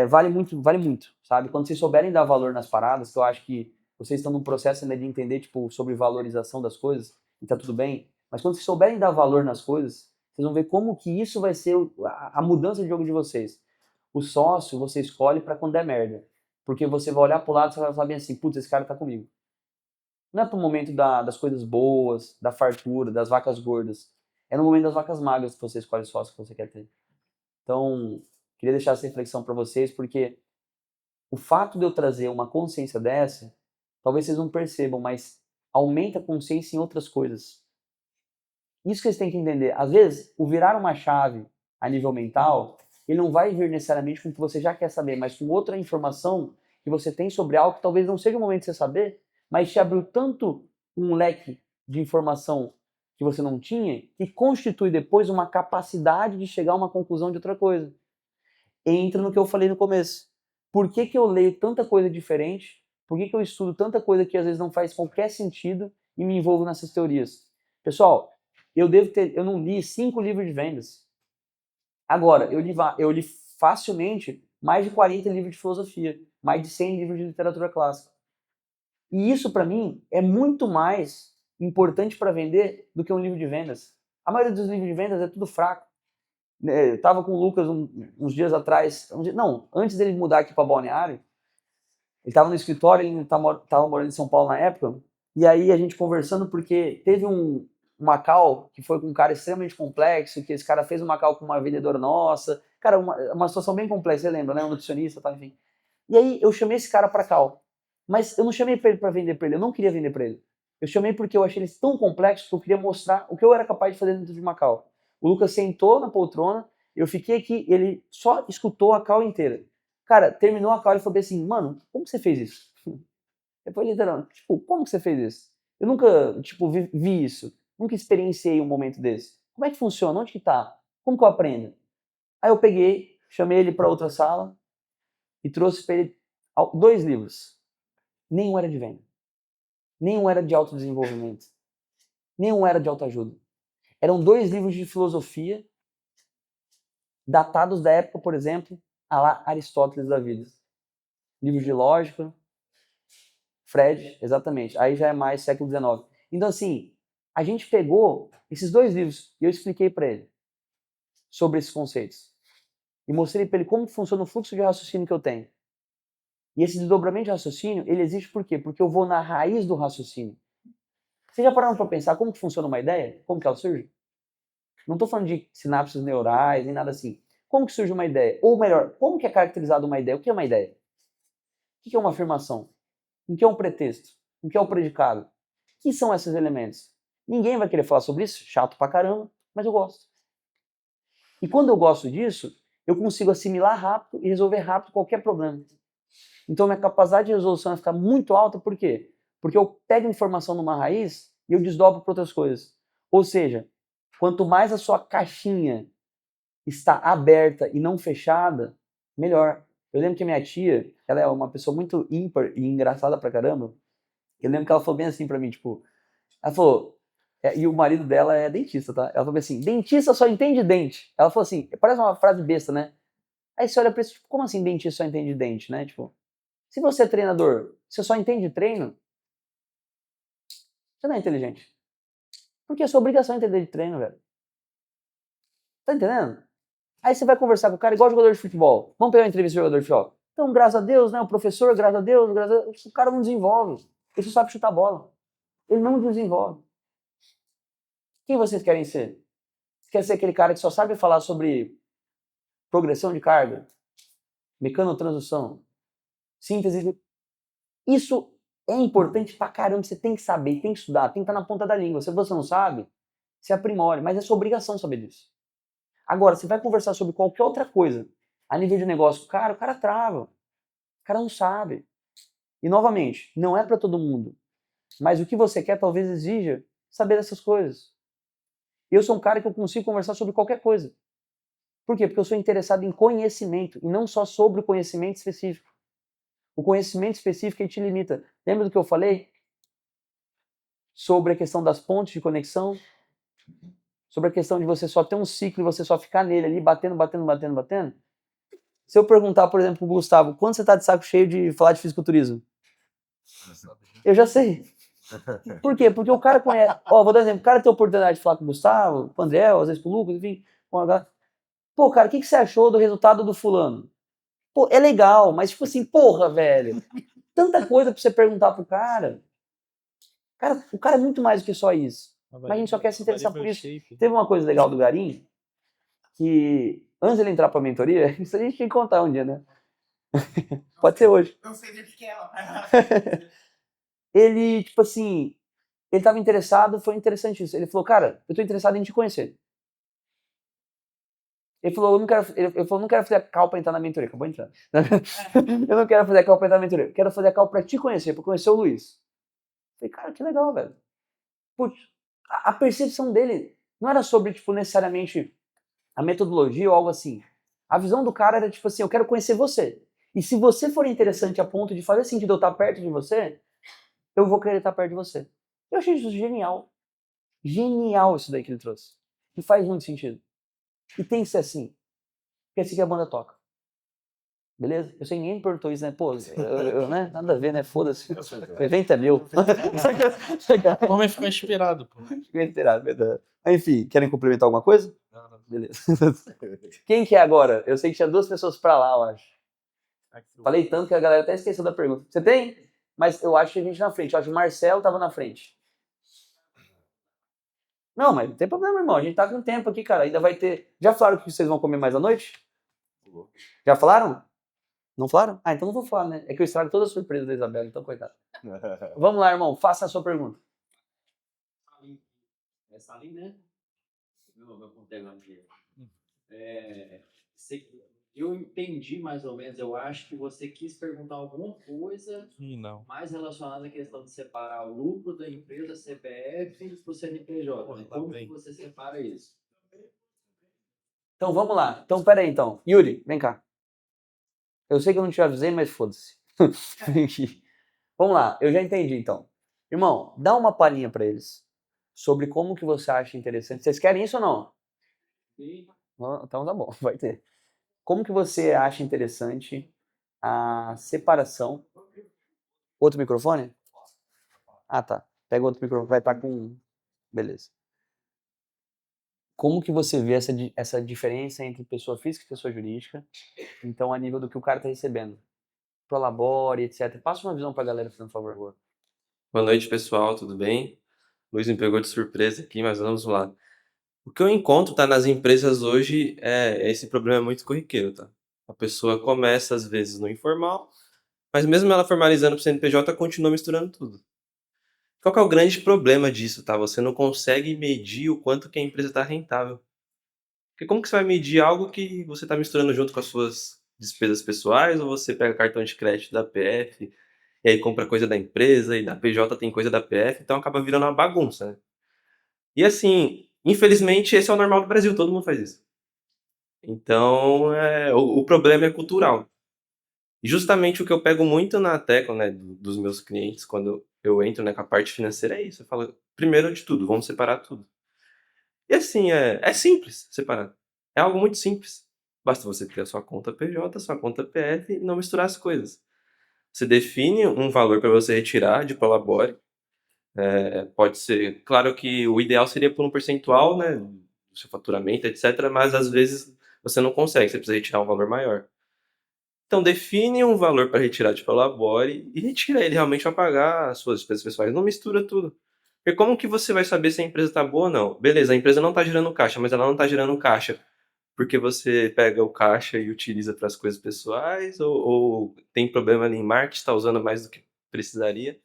vale muito, sabe? Quando vocês souberem dar valor nas paradas, que eu acho que vocês estão num processo ainda de entender, tipo, sobre valorização das coisas, e tá tudo bem, mas quando vocês souberem dar valor nas coisas, vocês vão ver como que isso vai ser a mudança de jogo de vocês. O sócio você escolhe pra quando der merda, porque você vai olhar pro lado e você vai falar bem assim, putz, esse cara tá comigo. Não é pro momento das coisas boas, da fartura, das vacas gordas, é no momento das vacas magras que você escolhe o sócio que você quer ter. Então, queria deixar essa reflexão para vocês, porque o fato de eu trazer uma consciência dessa, talvez vocês não percebam, mas aumenta a consciência em outras coisas. Isso que vocês têm que entender. Às vezes, o virar uma chave a nível mental, ele não vai vir necessariamente com o que você já quer saber, mas com outra informação que você tem sobre algo que talvez não seja o momento de você saber, mas te abriu tanto um leque de informação que você não tinha, que constitui depois uma capacidade de chegar a uma conclusão de outra coisa. Entra no que eu falei no começo. Por que que eu leio tanta coisa diferente? Por que que eu estudo tanta coisa que às vezes não faz qualquer sentido e me envolvo nessas teorias? Pessoal, eu não li 5 livros de vendas. Agora, eu li facilmente mais de 40 livros de filosofia, mais de 100 livros de literatura clássica. E isso, para mim, é muito mais importante para vender do que um livro de vendas. A maioria dos livros de vendas é tudo fraco. Eu tava com o Lucas uns dias atrás, antes dele mudar aqui para Balneário, ele tava no escritório, ele tava morando em São Paulo na época, e aí a gente conversando, porque teve uma call que foi com um cara extremamente complexo, que esse cara fez uma call com uma vendedora nossa, cara, uma situação bem complexa, você lembra, né, um nutricionista, tá, enfim. E aí eu chamei esse cara pra call, mas eu não chamei pra ele pra vender pra ele, eu não queria vender pra ele. Eu chamei porque eu achei ele tão complexo que eu queria mostrar o que eu era capaz de fazer dentro de uma call. O Lucas sentou na poltrona, eu fiquei aqui, ele só escutou a call inteira. Cara, terminou a call e falou assim, mano, como que você fez isso? Depois literalmente, tipo, como que você fez isso? Eu nunca, tipo, vi isso. Nunca experienciei um momento desse. Como é que funciona? Onde que tá? Como que eu aprendo? Aí eu peguei, chamei ele pra outra sala e trouxe pra ele 2 livros. Nenhum era de venda. Nenhum era de autodesenvolvimento. Nenhum era de autoajuda. Eram 2 livros de filosofia datados da época, por exemplo, a lá Aristóteles da vida. Livros de lógica, Fred, exatamente. Aí já é mais século XIX. Então, assim, a gente pegou esses 2 livros e eu expliquei para ele sobre esses conceitos. E mostrei para ele como funciona o fluxo de raciocínio que eu tenho. E esse desdobramento de raciocínio, ele existe por quê? Porque eu vou na raiz do raciocínio. Vocês já pararam para pensar como que funciona uma ideia? Como que ela surge? Não estou falando de sinapses neurais, nem nada assim. Como que surge uma ideia? Ou melhor, como que é caracterizada uma ideia? O que é uma ideia? O que é uma afirmação? O que é um pretexto? O que é o predicado? O que são esses elementos? Ninguém vai querer falar sobre isso, chato pra caramba, mas eu gosto. E quando eu gosto disso, eu consigo assimilar rápido e resolver rápido qualquer problema. Então minha capacidade de resolução vai ficar muito alta, por quê? Porque eu pego informação numa raiz e eu desdobro para outras coisas. Ou seja, quanto mais a sua caixinha está aberta e não fechada, melhor. Eu lembro que minha tia, ela é uma pessoa muito ímpar e engraçada pra caramba. Eu lembro que ela falou bem assim pra mim, tipo, ela falou, e o marido dela é dentista, tá? Ela falou assim, dentista só entende dente. Ela falou assim, parece uma frase besta, né? Aí você olha pra isso, tipo, como assim dentista só entende dente, né? Tipo, se você é treinador, você só entende treino, você não é inteligente. Porque é sua obrigação entender de treino, velho. Tá entendendo? Aí você vai conversar com o cara igual jogador de futebol. Vamos pegar uma entrevista de jogador de futebol. Então, graças a Deus, né? O professor, graças a Deus, o cara não desenvolve. Ele só sabe chutar bola. Ele não desenvolve. Quem vocês querem ser? Você quer ser aquele cara que só sabe falar sobre progressão de carga, mecanotransdução, síntese? Isso é importante pra caramba. Você tem que saber, tem que estudar, tem que estar na ponta da língua. Se você não sabe, se aprimore. Mas é sua obrigação saber disso. Agora, você vai conversar sobre qualquer outra coisa a nível de negócio, cara, o cara trava. O cara não sabe. E, novamente, não é para todo mundo. Mas o que você quer talvez exija saber dessas coisas. Eu sou um cara que eu consigo conversar sobre qualquer coisa. Por quê? Porque eu sou interessado em conhecimento, e não só sobre o conhecimento específico. O conhecimento específico ele te limita. Lembra do que eu falei? Sobre a questão das pontes de conexão? Sobre a questão de você só ter um ciclo e você só ficar nele ali, batendo. Se eu perguntar, por exemplo, pro Gustavo, quando você tá de saco cheio de falar de fisiculturismo? Eu já sei. Por quê? Porque o cara conhece. Ó, vou dar um exemplo. O cara tem a oportunidade de falar com o Gustavo, com o André, às vezes com o Lucas, enfim. Pô, cara, o que você achou do resultado do fulano? Pô, é legal, mas tipo assim, porra, velho. Tanta coisa pra você perguntar pro cara. Cara, o cara é muito mais do que só isso. Mas a gente só quer se interessar por isso. Teve uma coisa legal do Garim, que antes de ele entrar pra mentoria, isso a gente tinha que contar um dia, né? Pode ser hoje. Não sei nem o que é ela. Ele, tipo assim, ele tava interessado, foi interessante isso. Ele falou, cara, eu tô interessado em te conhecer. Ele falou, ele falou, não quero fazer a call pra entrar na mentoria. Acabou entrando. Eu não quero fazer a call pra entrar na mentoria. Eu quero fazer a call pra te conhecer, pra conhecer o Luiz. Eu falei, cara, que legal, velho. Putz, a percepção dele não era sobre, tipo, necessariamente a metodologia ou algo assim. A visão do cara era, tipo assim, eu quero conhecer você. E se você for interessante a ponto de fazer sentido eu estar perto de você, eu vou querer estar perto de você. Eu achei isso genial. Genial isso daí que ele trouxe. E faz muito sentido. E tem que ser assim. Porque é assim que a banda toca. Beleza? Eu sei que ninguém me perguntou isso, né? Pô, né? Nada a ver, né? Foda-se. O evento é meu. O homem ficou inspirado, pô. Fiquei inteirado, verdade. Enfim, querem complementar alguma coisa? Não. Beleza. Quem que é agora? Eu sei que tinha 2 pessoas pra lá, eu acho. Falei tanto que a galera até esqueceu da pergunta. Você tem? Mas eu acho que a gente na frente. Eu acho que o Marcelo tava na frente. Não, mas não tem problema, irmão. A gente tá com tempo aqui, cara. Ainda vai ter... Já falaram o que vocês vão comer mais à noite? Já falaram? Não falaram? Ah, então não vou falar, né? É que eu estrago toda a surpresa da Isabela, então coitado. Vamos lá, irmão. Faça a sua pergunta. É Salim, né? Meu conterrâneo aqui. Eu entendi mais ou menos, eu acho que você quis perguntar alguma coisa Não. mais relacionada à questão de separar o lucro da empresa CPF para o CNPJ. Né? Como que você separa isso? Então vamos lá. Então pera aí, então. Yuri, vem cá. Eu sei que eu não te avisei, mas foda-se. Vamos lá, eu já entendi então. Irmão, dá uma palhinha pra eles sobre como que você acha interessante. Vocês querem isso ou não? Sim. Então tá bom, vai ter. Como que você acha interessante a separação... Outro microfone? Ah, tá. Pega outro microfone, vai estar com... Beleza. Como que você vê essa diferença entre pessoa física e pessoa jurídica? Então, a nível do que o cara tá recebendo. Prolabore, etc. Passa uma visão pra galera, por favor. Boa noite, pessoal, tudo bem? Luiz me pegou de surpresa aqui, mas vamos lá. O que eu encontro, tá, nas empresas hoje é esse problema muito corriqueiro, tá? A pessoa começa, às vezes, no informal, mas mesmo ela formalizando pro CNPJ, continua misturando tudo. Qual que é o grande problema disso, tá? Você não consegue medir o quanto que a empresa está rentável. Porque como que você vai medir algo que você está misturando junto com as suas despesas pessoais, ou você pega cartão de crédito da PF, e aí compra coisa da empresa, e da PJ tem coisa da PF, então acaba virando uma bagunça, né? E assim, infelizmente, esse é o normal do Brasil, todo mundo faz isso. Então, o problema é cultural. E justamente o que eu pego muito na tecla, né, dos meus clientes, quando eu entro, né, com a parte financeira, é isso. Eu falo, primeiro de tudo, vamos separar tudo. E assim, é simples separar. É algo muito simples. Basta você ter a sua conta PJ, a sua conta PF e não misturar as coisas. Você define um valor para você retirar de Prolabore. Pode ser, claro que o ideal seria por um percentual, né, do seu faturamento, etc. Mas às vezes você não consegue, você precisa retirar um valor maior. Então define um valor para retirar de Prolabore e retira ele realmente para pagar as suas despesas pessoais. Não mistura tudo. Porque como que você vai saber se a empresa está boa ou não? Beleza, a empresa não está gerando caixa, mas ela não está gerando caixa porque você pega o caixa e utiliza para as coisas pessoais ou tem problema ali em marketing, está usando mais do que precisaria.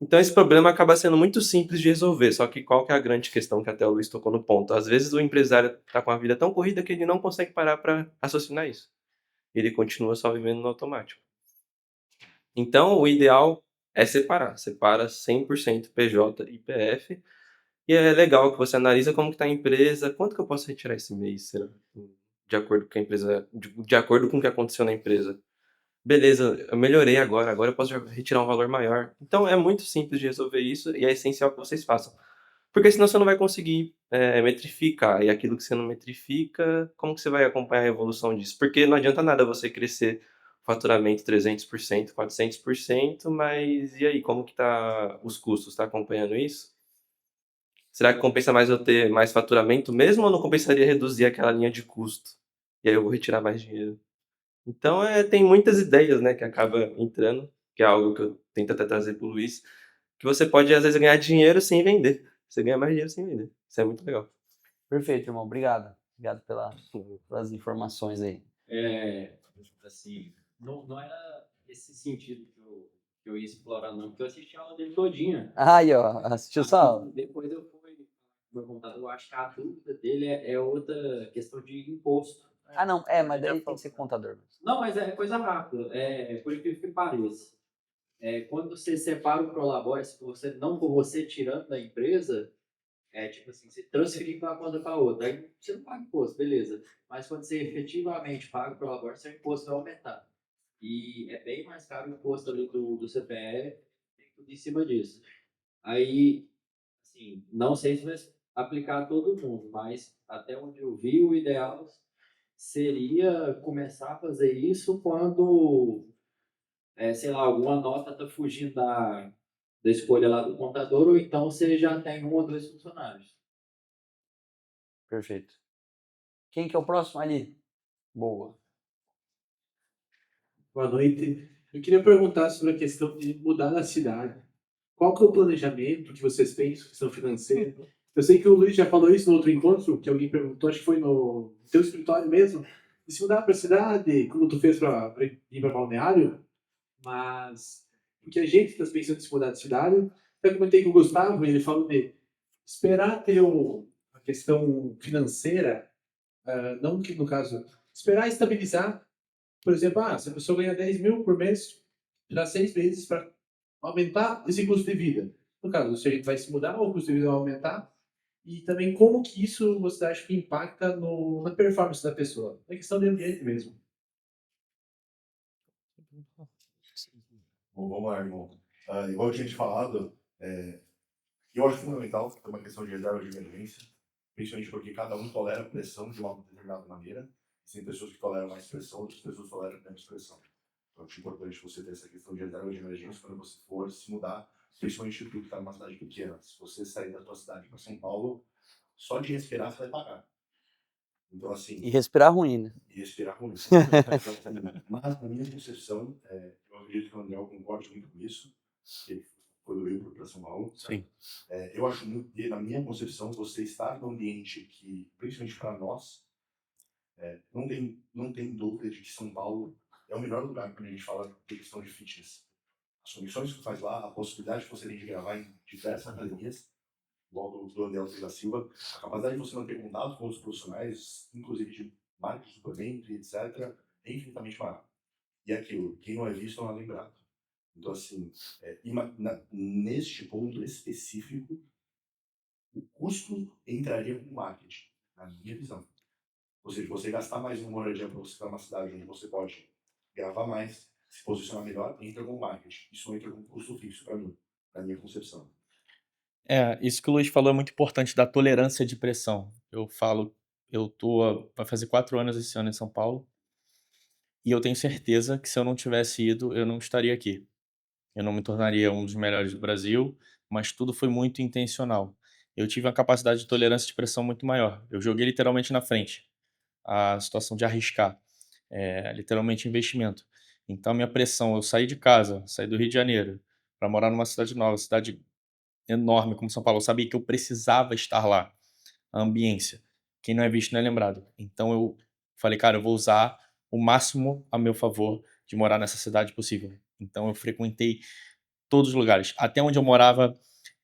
Então esse problema acaba sendo muito simples de resolver, só que qual que é a grande questão que até o Luiz tocou no ponto? Às vezes o empresário está com a vida tão corrida que ele não consegue parar para raciocinar isso. Ele continua só vivendo no automático. Então o ideal é separar, separa 100% PJ e PF, e é legal que você analisa como que está a empresa, quanto que eu posso retirar esse mês, será? De acordo com a empresa, de acordo com o que aconteceu na empresa. Beleza, eu melhorei agora eu posso já retirar um valor maior. Então é muito simples de resolver isso e é essencial que vocês façam. Porque senão você não vai conseguir metrificar. E aquilo que você não metrifica, como que você vai acompanhar a evolução disso? Porque não adianta nada você crescer o faturamento 300%, 400%, mas e aí, como que tá os custos? Está acompanhando isso? Será que compensa mais eu ter mais faturamento mesmo ou não compensaria reduzir aquela linha de custo? E aí eu vou retirar mais dinheiro. Então, tem muitas ideias, né, que acaba entrando, que é algo que eu tento até trazer para o Luiz, que você pode, às vezes, ganhar dinheiro sem vender. Você ganha mais dinheiro sem vender. Isso é muito legal. Perfeito, irmão. Obrigado. Obrigado pelas informações aí. Assim, não era esse sentido que eu ia explorar, não, porque eu assisti a aula dele todinha. Aí, ó. Assistiu sua aula? Depois eu fui meu computador, eu acho que a dúvida dele é outra questão de imposto. Ah, não. Mas daí tem que ser contador. Não, mas é coisa rápida. Por incrível que pareça. Quando você separa o Prolabore, se você não for você tirando da empresa, tipo assim, você transferir para uma conta para outra. Aí você não paga imposto, beleza. Mas quando você efetivamente paga o Prolabore, seu imposto vai aumentar. E é bem mais caro o imposto ali do CPF, tem tudo em cima disso. Aí, assim, não sei se vai aplicar a todo mundo, mas até onde eu vi, o ideal seria começar a fazer isso quando, sei lá, alguma nota está fugindo da escolha lá do contador, ou então você já tem 1 ou 2 funcionários. Perfeito. Quem que é o próximo ali? Boa. Boa noite. Eu queria perguntar sobre a questão de mudar da cidade. Qual que é o planejamento que vocês têm, questão financeira? Eu sei que o Luiz já falou isso no outro encontro, que alguém perguntou, acho que foi no teu escritório mesmo, de se mudar para a cidade, como tu fez para ir para Balneário, mas porque a gente está pensando em se mudar de cidade. Eu comentei com o Gustavo, ele falou de esperar ter a questão financeira, não que no caso, esperar estabilizar. Por exemplo, se a pessoa ganha 10 mil por mês, tirar 6 meses para aumentar esse custo de vida. No caso, se a gente vai se mudar, o custo de vida vai aumentar. E também como que isso você acha que impacta na performance da pessoa? Na questão de ambiente mesmo. Bom, vamos lá, irmão. Igual eu tinha te falado, eu acho fundamental ter uma questão de reserva de emergência, principalmente porque cada um tolera pressão de uma determinada maneira. Tem pessoas que toleram mais pressão, outras pessoas toleram menos pressão. Então, é importante você ter essa questão de reserva de emergência quando você for se mudar, principalmente se tu está numa cidade pequena. Se você sair da tua cidade para São Paulo, só de respirar você vai pagar. Então, assim... E respirar ruim, né? E respirar ruim. Mas, na minha concepção, eu acredito que o André concorde muito com isso, ele foi do Rio para São Paulo. Sim. Eu acho muito, e na minha concepção, você estar num ambiente que, principalmente para nós, não tem dúvida de que São Paulo é o melhor lugar quando a gente fala de questão de fitness. As condições que tu faz lá, a possibilidade que você tem de gravar em diversas academias, igual do Andel da Silva, a capacidade de você manter contato com outros profissionais, inclusive de marcas de suplemento e etc., é infinitamente maior. E aquilo, quem não é visto não é lembrado. Então, assim, neste ponto específico, o custo entraria com o marketing, na minha visão. Ou seja, você gastar mais uma moradia para você estar numa cidade onde você pode gravar mais, se posicionar melhor, entra com o marketing. Isso entra com custo fixo para mim, na minha concepção. Isso que o Luiz falou é muito importante, da tolerância de pressão. Eu falo, vai fazer 4 anos esse ano em São Paulo, e eu tenho certeza que se eu não tivesse ido, eu não estaria aqui. Eu não me tornaria um dos melhores do Brasil, mas tudo foi muito intencional. Eu tive uma capacidade de tolerância de pressão muito maior. Eu joguei literalmente na frente. a situação de arriscar, literalmente investimento. Então, minha pressão, eu saí de casa, saí do Rio de Janeiro, para morar numa cidade nova, cidade enorme como São Paulo, eu sabia que eu precisava estar lá, a ambiência. Quem não é visto não é lembrado. Então eu falei, cara, eu vou usar o máximo a meu favor de morar nessa cidade possível. Então eu frequentei todos os lugares. Até onde eu morava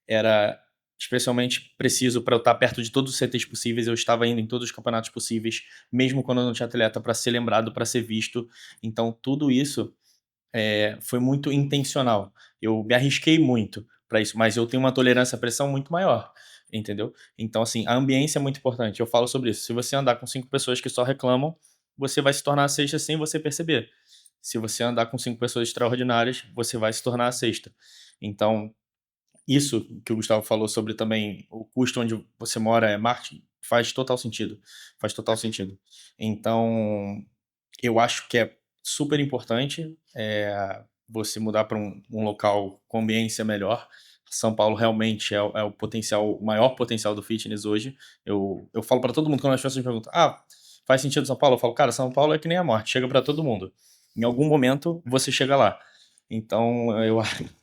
era especialmente preciso para eu estar perto de todos os CTs possíveis. Eu estava indo em todos os campeonatos possíveis, mesmo quando eu não tinha atleta, para ser lembrado, para ser visto. Então tudo isso foi muito intencional. Eu me arrisquei muito para isso, mas eu tenho uma tolerância à pressão muito maior, entendeu? Então, assim, a ambiência é muito importante. Eu falo sobre isso. Se você andar com 5 pessoas que só reclamam, você vai se tornar a sexta sem você perceber. Se você andar com 5 pessoas extraordinárias, você vai se tornar a sexta. Então, isso que o Gustavo falou sobre também o custo onde você mora é marketing, faz total sentido. Faz total sentido. Então, eu acho que é super importante você mudar para um local com ambiência melhor. São Paulo realmente é o potencial, o maior potencial do fitness hoje. Eu falo para todo mundo, quando as pessoas me perguntam, faz sentido São Paulo? Eu falo, cara, São Paulo é que nem a morte, chega para todo mundo. Em algum momento você chega lá. Então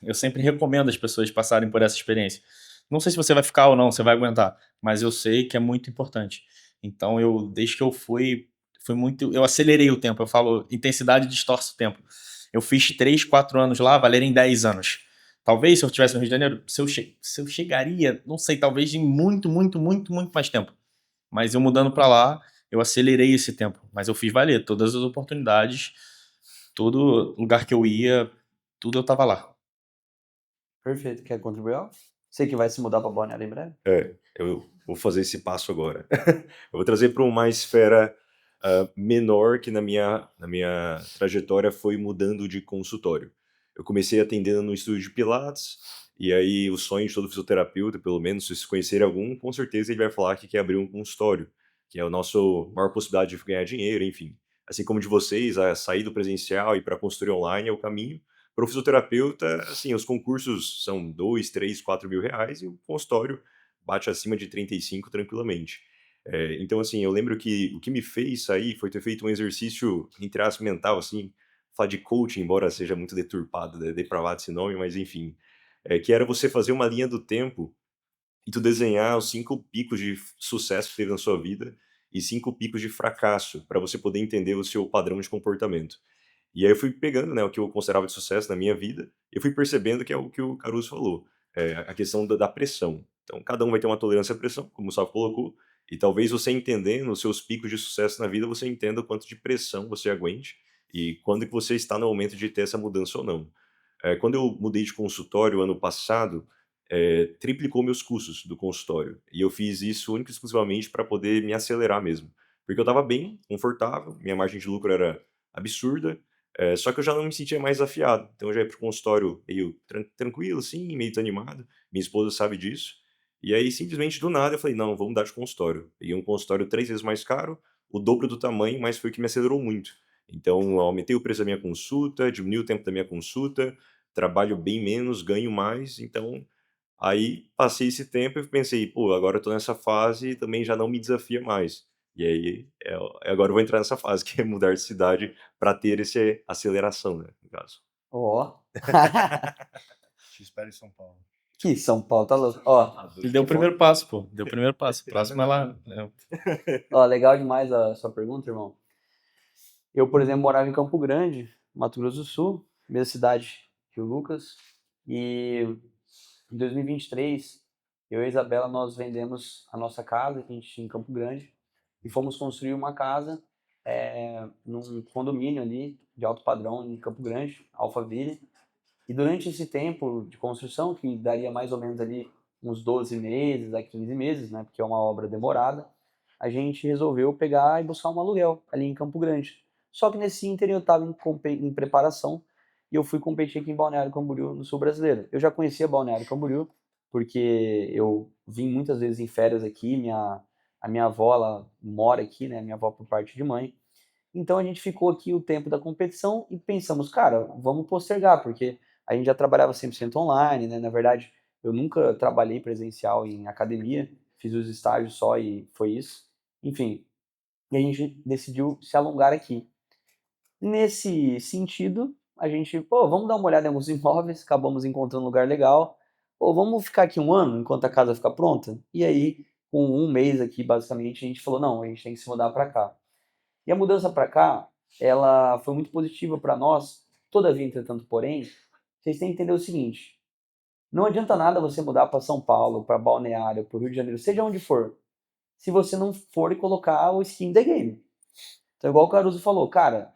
eu sempre recomendo as pessoas passarem por essa experiência. Não sei se você vai ficar ou não, você vai aguentar, mas eu sei que é muito importante. Então desde que eu fui muito, eu acelerei o tempo, eu falo, intensidade distorce o tempo. Eu fiz 3, 4 anos lá, valerem 10 anos. Talvez se eu estivesse no Rio de Janeiro, se eu chegaria, não sei, talvez em muito, muito, muito, muito mais tempo. Mas eu mudando para lá, eu acelerei esse tempo. Mas eu fiz valer todas as oportunidades, todo lugar que eu ia, tudo eu tava lá. Perfeito. Quer contribuir? Você que vai se mudar para Balneário em breve? Eu vou fazer esse passo agora. Eu vou trazer para uma esfera menor que na minha trajetória foi mudando de consultório. Eu comecei atendendo no estúdio de Pilates, e aí o sonho de todo fisioterapeuta, pelo menos se vocês conhecerem algum, com certeza ele vai falar que quer abrir um consultório, que é a nossa maior possibilidade de ganhar dinheiro, enfim. Assim como de vocês, a sair do presencial e para a consultoria online é o caminho. Para o fisioterapeuta, assim, os concursos são 2, 3, 4 mil reais e o consultório bate acima de 35 tranquilamente. Então, assim, eu lembro que o que me fez sair foi ter feito um exercício, entre aspas, mental, assim, falar de coaching, embora seja muito deturpado, né, depravado esse nome, mas enfim, que era você fazer uma linha do tempo e tu desenhar os 5 picos de sucesso que teve na sua vida e 5 picos de fracasso, para você poder entender o seu padrão de comportamento. E aí eu fui pegando, né, o que eu considerava de sucesso na minha vida, e eu fui percebendo que é o que o Caruso falou, a questão da pressão. Então, cada um vai ter uma tolerância à pressão, como o Salvo colocou, e talvez você entendendo os seus picos de sucesso na vida, você entenda o quanto de pressão você aguente e quando que você está no momento de ter essa mudança ou não. Quando eu mudei de consultório ano passado, triplicou meus custos do consultório. E eu fiz isso única e exclusivamente para poder me acelerar mesmo. Porque eu estava bem, confortável, minha margem de lucro era absurda, só que eu já não me sentia mais desafiado. Então eu já ia para o consultório meio tranquilo, assim, meio desanimado. Minha esposa sabe disso. E aí, simplesmente do nada, eu falei: não, vou mudar de consultório. Peguei um consultório 3 vezes mais caro, o dobro do tamanho, mas foi o que me acelerou muito. Então, eu aumentei o preço da minha consulta, diminui o tempo da minha consulta, trabalho bem menos, ganho mais. Então, aí passei esse tempo e pensei: pô, agora eu tô nessa fase e também já não me desafia mais. E aí, agora eu vou entrar nessa fase, que é mudar de cidade para ter essa aceleração, né, no caso. Te espero em São Paulo. Que São Paulo, tá louco. Ele deu o primeiro passo, pô. Deu o primeiro passo. Próximo é lá. Legal demais a sua pergunta, irmão. Eu, por exemplo, morava em Campo Grande, Mato Grosso do Sul, mesma cidade que o Lucas. E em 2023, eu e a Isabela, nós vendemos a nossa casa, que a gente tinha em Campo Grande, e fomos construir uma casa num condomínio ali, de alto padrão, em Campo Grande, Alphaville. E durante esse tempo de construção, que daria mais ou menos ali uns 12 meses, a 15 meses, né, porque é uma obra demorada, a gente resolveu pegar e buscar um aluguel ali em Campo Grande. Só que nesse ínterim eu estava em preparação e eu fui competir aqui em Balneário Camboriú, no sul brasileiro. Eu já conhecia Balneário Camboriú, porque eu vim muitas vezes em férias aqui, a minha avó, ela mora aqui, né, minha avó por parte de mãe. Então a gente ficou aqui o tempo da competição e pensamos, cara, vamos postergar, porque a gente já trabalhava 100% online, né? Na verdade, eu nunca trabalhei presencial em academia, fiz os estágios só e foi isso. Enfim, E a gente decidiu se alongar aqui. Nesse sentido, a gente, vamos dar uma olhada em alguns imóveis, acabamos encontrando um lugar legal. Vamos ficar aqui um ano enquanto a casa ficar pronta? E aí, com um mês aqui, basicamente, a gente falou, não, a gente tem que se mudar para cá. E a mudança para cá, ela foi muito positiva para nós. Todavia, entretanto, porém, vocês têm que entender o seguinte: não adianta nada você mudar para São Paulo, para Balneário, para o Rio de Janeiro, seja onde for, se você não for e colocar o skin the game. Então, igual o Caruso falou, cara,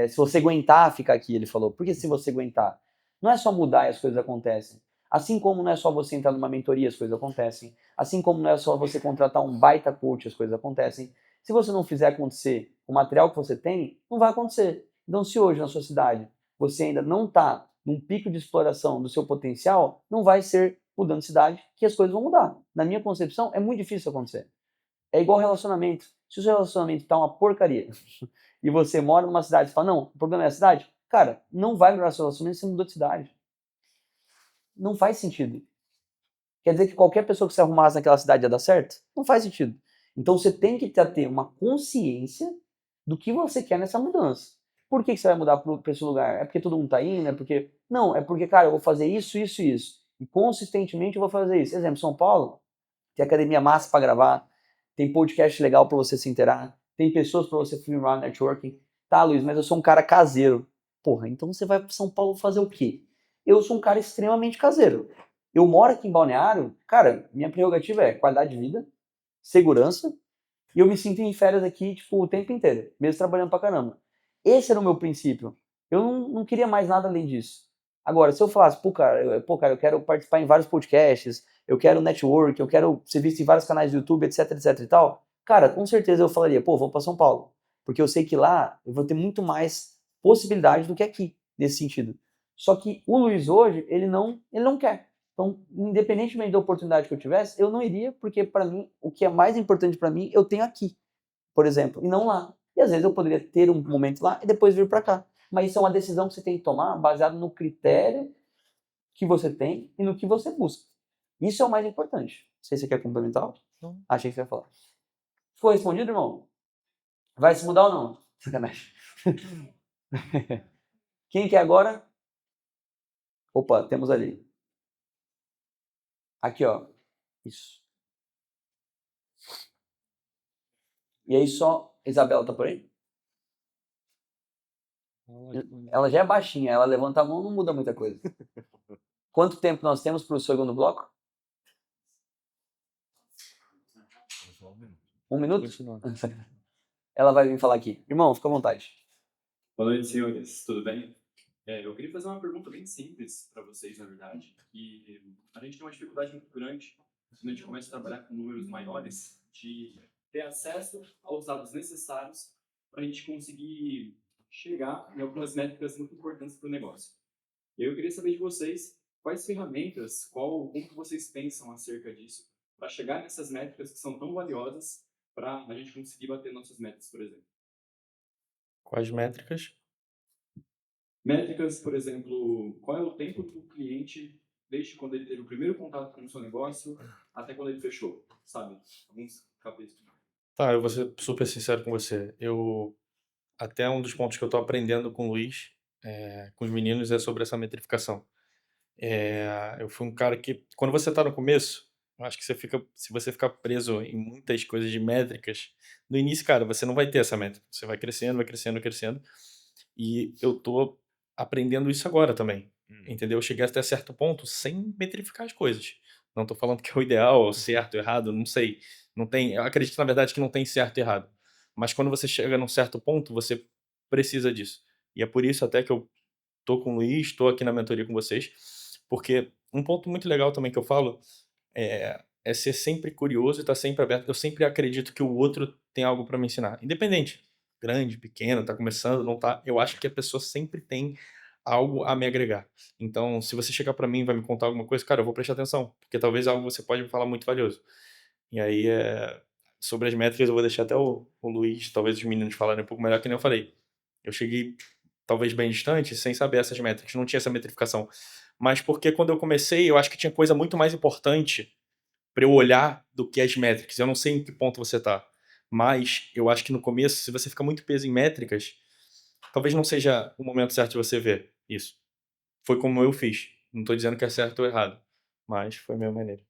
se você aguentar ficar aqui, ele falou, por que se você aguentar? Não é só mudar e as coisas acontecem. Assim como não é só você entrar numa mentoria, as coisas acontecem. Assim como não é só você contratar um baita coach, as coisas acontecem. Se você não fizer acontecer o material que você tem, não vai acontecer. Então, se hoje na sua cidade você ainda não está num pico de exploração do seu potencial, não vai ser mudando de cidade que as coisas vão mudar. Na minha concepção, é muito difícil acontecer. É igual relacionamento. Se o seu relacionamento tá uma porcaria e você mora numa cidade e fala, não, o problema é a cidade, cara, não vai melhorar seu relacionamento se você mudou de cidade. Não faz sentido. Quer dizer que qualquer pessoa que se arrumasse naquela cidade ia dar certo? Não faz sentido. Então você tem que ter uma consciência do que você quer nessa mudança. Por que você vai mudar para esse lugar? É porque todo mundo tá indo? É porque... Não, é porque, cara, eu vou fazer isso, isso e isso. E consistentemente eu vou fazer isso. Exemplo, São Paulo, tem academia massa para gravar, tem podcast legal para você se inteirar, tem pessoas para você firmar networking. Tá, Luiz, mas eu sou um cara caseiro. Porra, então você vai para São Paulo fazer o quê? Eu sou um cara extremamente caseiro. Eu moro aqui em Balneário, cara, minha prerrogativa é qualidade de vida, segurança, e eu me sinto em férias aqui, tipo, o tempo inteiro, mesmo trabalhando pra caramba. Esse era o meu princípio. Eu não queria mais nada além disso. Agora, se eu falasse, cara, eu quero participar em vários podcasts, eu quero network, eu quero ser visto em vários canais do YouTube, etc, etc e tal, cara, com certeza eu falaria, vou para São Paulo. Porque eu sei que lá eu vou ter muito mais possibilidade do que aqui, nesse sentido. Só que o Luiz hoje, ele não quer. Então, independentemente da oportunidade que eu tivesse, eu não iria, porque para mim, o que é mais importante para mim, eu tenho aqui, por exemplo, e não lá. E às vezes eu poderia ter um momento lá e depois vir para cá. Mas isso é uma decisão que você tem que tomar baseado no critério que você tem e no que você busca. Isso é o mais importante. Não sei se você quer complementar. Achei que você ia falar. Ficou respondido, irmão? Vai se mudar ou não? Sacanagem. Quem quer agora? Opa, temos ali. Aqui, ó. Isso. E aí só... Isabela tá por aí? Ela já é baixinha. Ela levanta a mão, não muda muita coisa. Quanto tempo nós temos para o segundo bloco? 1 minuto? Ela vai vir falar aqui. Irmão, fica à vontade. Boa noite, senhores. Tudo bem? Eu queria fazer uma pergunta bem simples para vocês, na verdade. E a gente tem uma dificuldade muito grande, quando a gente começa a trabalhar com números maiores, de ter acesso aos dados necessários para a gente conseguir chegar em algumas métricas muito importantes para o negócio. E eu queria saber de vocês quais ferramentas, como que vocês pensam acerca disso, para chegar nessas métricas que são tão valiosas para a gente conseguir bater nossas metas, por exemplo. Quais métricas? Métricas, por exemplo, qual é o tempo do cliente desde quando ele teve o primeiro contato com o seu negócio até quando ele fechou, sabe? Alguns capítulos. Tá, eu vou ser super sincero com você. Até um dos pontos que eu estou aprendendo com o Luiz, com os meninos, é sobre essa metrificação. Eu fui um cara que, quando você está no começo, eu acho que se você ficar preso em muitas coisas de métricas, no início, cara, você não vai ter essa métrica. Você vai crescendo, vai crescendo, crescendo. E eu tô aprendendo isso agora também, entendeu? Eu cheguei até certo ponto sem metrificar as coisas. Não tô falando que é o ideal, certo, errado, não sei. Não tem, eu acredito, na verdade, que não tem certo e errado. Mas quando você chega num certo ponto, você precisa disso. E é por isso até que eu tô com o Luiz, tô aqui na mentoria com vocês, porque um ponto muito legal também que eu falo é ser sempre curioso e estar sempre aberto. Eu sempre acredito que o outro tem algo para me ensinar. Independente, grande, pequeno, tá começando, não tá. Eu acho que a pessoa sempre tem algo a me agregar. Então, se você chegar para mim e vai me contar alguma coisa, cara, eu vou prestar atenção, porque talvez algo você pode me falar muito valioso. E aí, sobre as métricas, eu vou deixar até o Luiz, talvez os meninos falarem um pouco melhor, que nem eu falei. Eu cheguei talvez bem distante, sem saber essas métricas, não tinha essa metrificação. Mas porque quando eu comecei, eu acho que tinha coisa muito mais importante para eu olhar do que as métricas. Eu não sei em que ponto você tá, Mas eu acho que no começo, se você fica muito preso em métricas, talvez não seja o momento certo de você ver isso. Foi como eu fiz. Não estou dizendo que é certo ou errado, mas foi a minha maneira.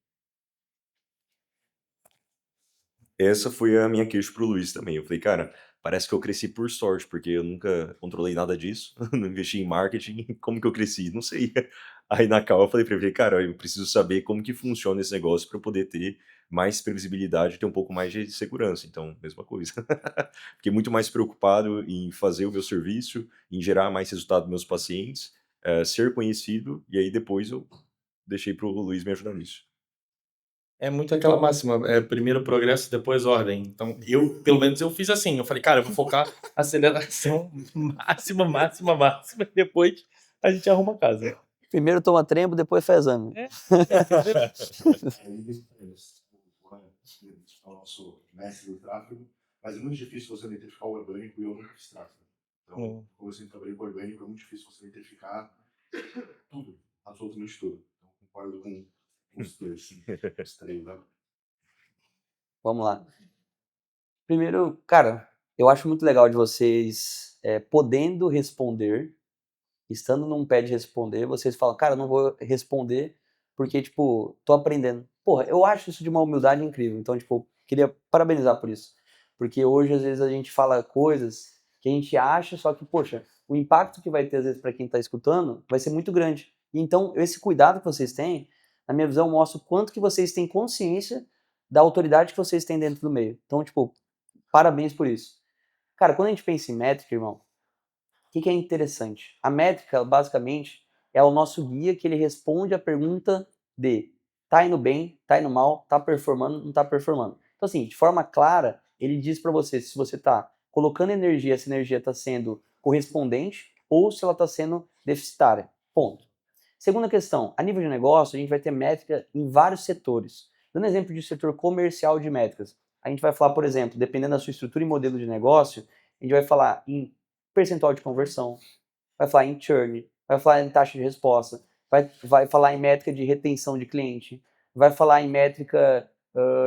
Essa foi a minha queixa pro Luiz também. Eu falei, cara, parece que eu cresci por sorte, porque eu nunca controlei nada disso, não investi em marketing, como que eu cresci? Não sei. Aí na Cal eu falei pra ele, cara, eu preciso saber como que funciona esse negócio para eu poder ter mais previsibilidade, ter um pouco mais de segurança. Então, mesma coisa. Fiquei muito mais preocupado em fazer o meu serviço, em gerar mais resultado dos meus pacientes, ser conhecido, e aí depois eu deixei pro Luiz me ajudar nisso. É muito aquela máxima, primeiro progresso, depois ordem. Então, pelo menos eu fiz assim. Eu falei, cara, eu vou focar aceleração máxima, máxima, máxima, e depois a gente arruma a casa. Primeiro toma trembo, depois faz exame. Aí, é o nosso mestre do tráfego, mas é muito difícil você identificar o orgânico e eu nunca fiz tráfego. Então, como eu sempre trabalhei com orgânico, é muito difícil você identificar tudo, absolutamente tudo. Então, concordo com os dois, os três, né? Vamos lá. Primeiro, cara, eu acho muito legal de vocês podendo responder, estando num pé de responder, vocês falam, cara, eu não vou responder porque, tipo, tô aprendendo. Porra, eu acho isso de uma humildade incrível. Então, tipo, queria parabenizar por isso. Porque hoje, às vezes, a gente fala coisas que a gente acha, só que, poxa, o impacto que vai ter, às vezes, para quem tá escutando, vai ser muito grande. E, então, esse cuidado que vocês têm, na minha visão, mostra o quanto que vocês têm consciência da autoridade que vocês têm dentro do meio. Então, tipo, parabéns por isso. Cara, quando a gente pensa em métrica, irmão, o que é interessante? A métrica, basicamente, é o nosso guia que ele responde a pergunta de tá indo bem, tá indo mal, tá performando, não tá performando. Então, assim, de forma clara, ele diz para você se você tá colocando energia, essa energia está sendo correspondente ou se ela está sendo deficitária. Ponto. Segunda questão, a nível de negócio, a gente vai ter métrica em vários setores. Dando exemplo de setor comercial de métricas, a gente vai falar, por exemplo, dependendo da sua estrutura e modelo de negócio, a gente vai falar em percentual de conversão, vai falar em churn, vai falar em taxa de resposta, vai falar em métrica de retenção de cliente, vai falar em métrica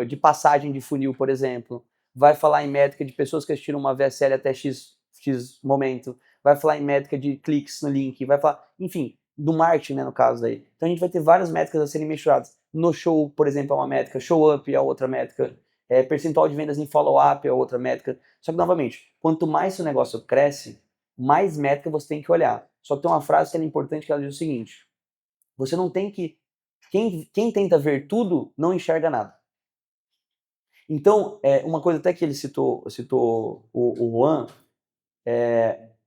de passagem de funil, por exemplo, vai falar em métrica de pessoas que assistiram uma VSL até X momento, vai falar em métrica de cliques no link, vai falar, enfim, do marketing, né, no caso aí. Então a gente vai ter várias métricas a serem mensuradas. No show, por exemplo, é uma métrica, show up é outra métrica, percentual de vendas em follow-up é outra métrica. Só que, novamente, quanto mais seu negócio cresce, mais métrica você tem que olhar. Só que tem uma frase que é importante que ela diz o seguinte, você não tem que... Quem tenta ver tudo, não enxerga nada. Então, uma coisa até que ele citou o Juan,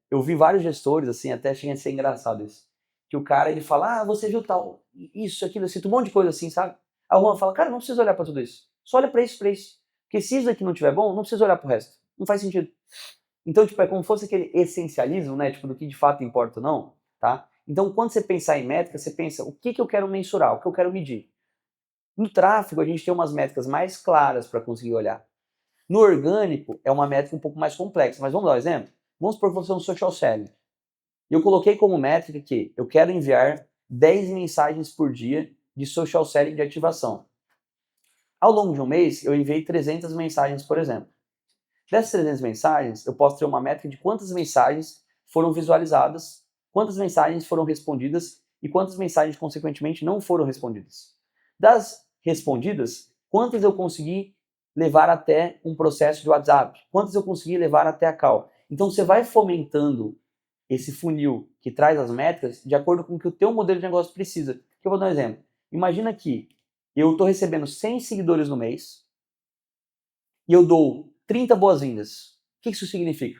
eu vi vários gestores, assim, até chega a ser engraçado isso, que o cara, ele fala, você viu tal, isso, aquilo, eu cito um monte de coisa assim, sabe? Aí o Juan fala, cara, não precisa olhar pra tudo isso. Só olha pra isso. Porque se isso daqui não estiver bom, não precisa olhar pro resto. Não faz sentido. Então, tipo, é como se fosse aquele essencialismo, né? Tipo, do que de fato importa ou não, tá? Então, quando você pensar em métrica, você pensa, o que eu quero mensurar, o que eu quero medir? No tráfego, a gente tem umas métricas mais claras para conseguir olhar. No orgânico, é uma métrica um pouco mais complexa. Mas vamos dar um exemplo? Vamos supor que você é um social selling. Eu coloquei como métrica que eu quero enviar 10 mensagens por dia de social selling de ativação. Ao longo de um mês, eu enviei 300 mensagens, por exemplo. Dessas 300 mensagens, eu posso ter uma métrica de quantas mensagens foram visualizadas, quantas mensagens foram respondidas e quantas mensagens, consequentemente, não foram respondidas. Das respondidas, quantas eu consegui levar até um processo de WhatsApp, quantas eu consegui levar até a call. Então, você vai fomentando esse funil que traz as métricas de acordo com o que o teu modelo de negócio precisa. Eu vou dar um exemplo. Imagina que eu estou recebendo 100 seguidores no mês e eu dou 30 boas-vindas. O que isso significa?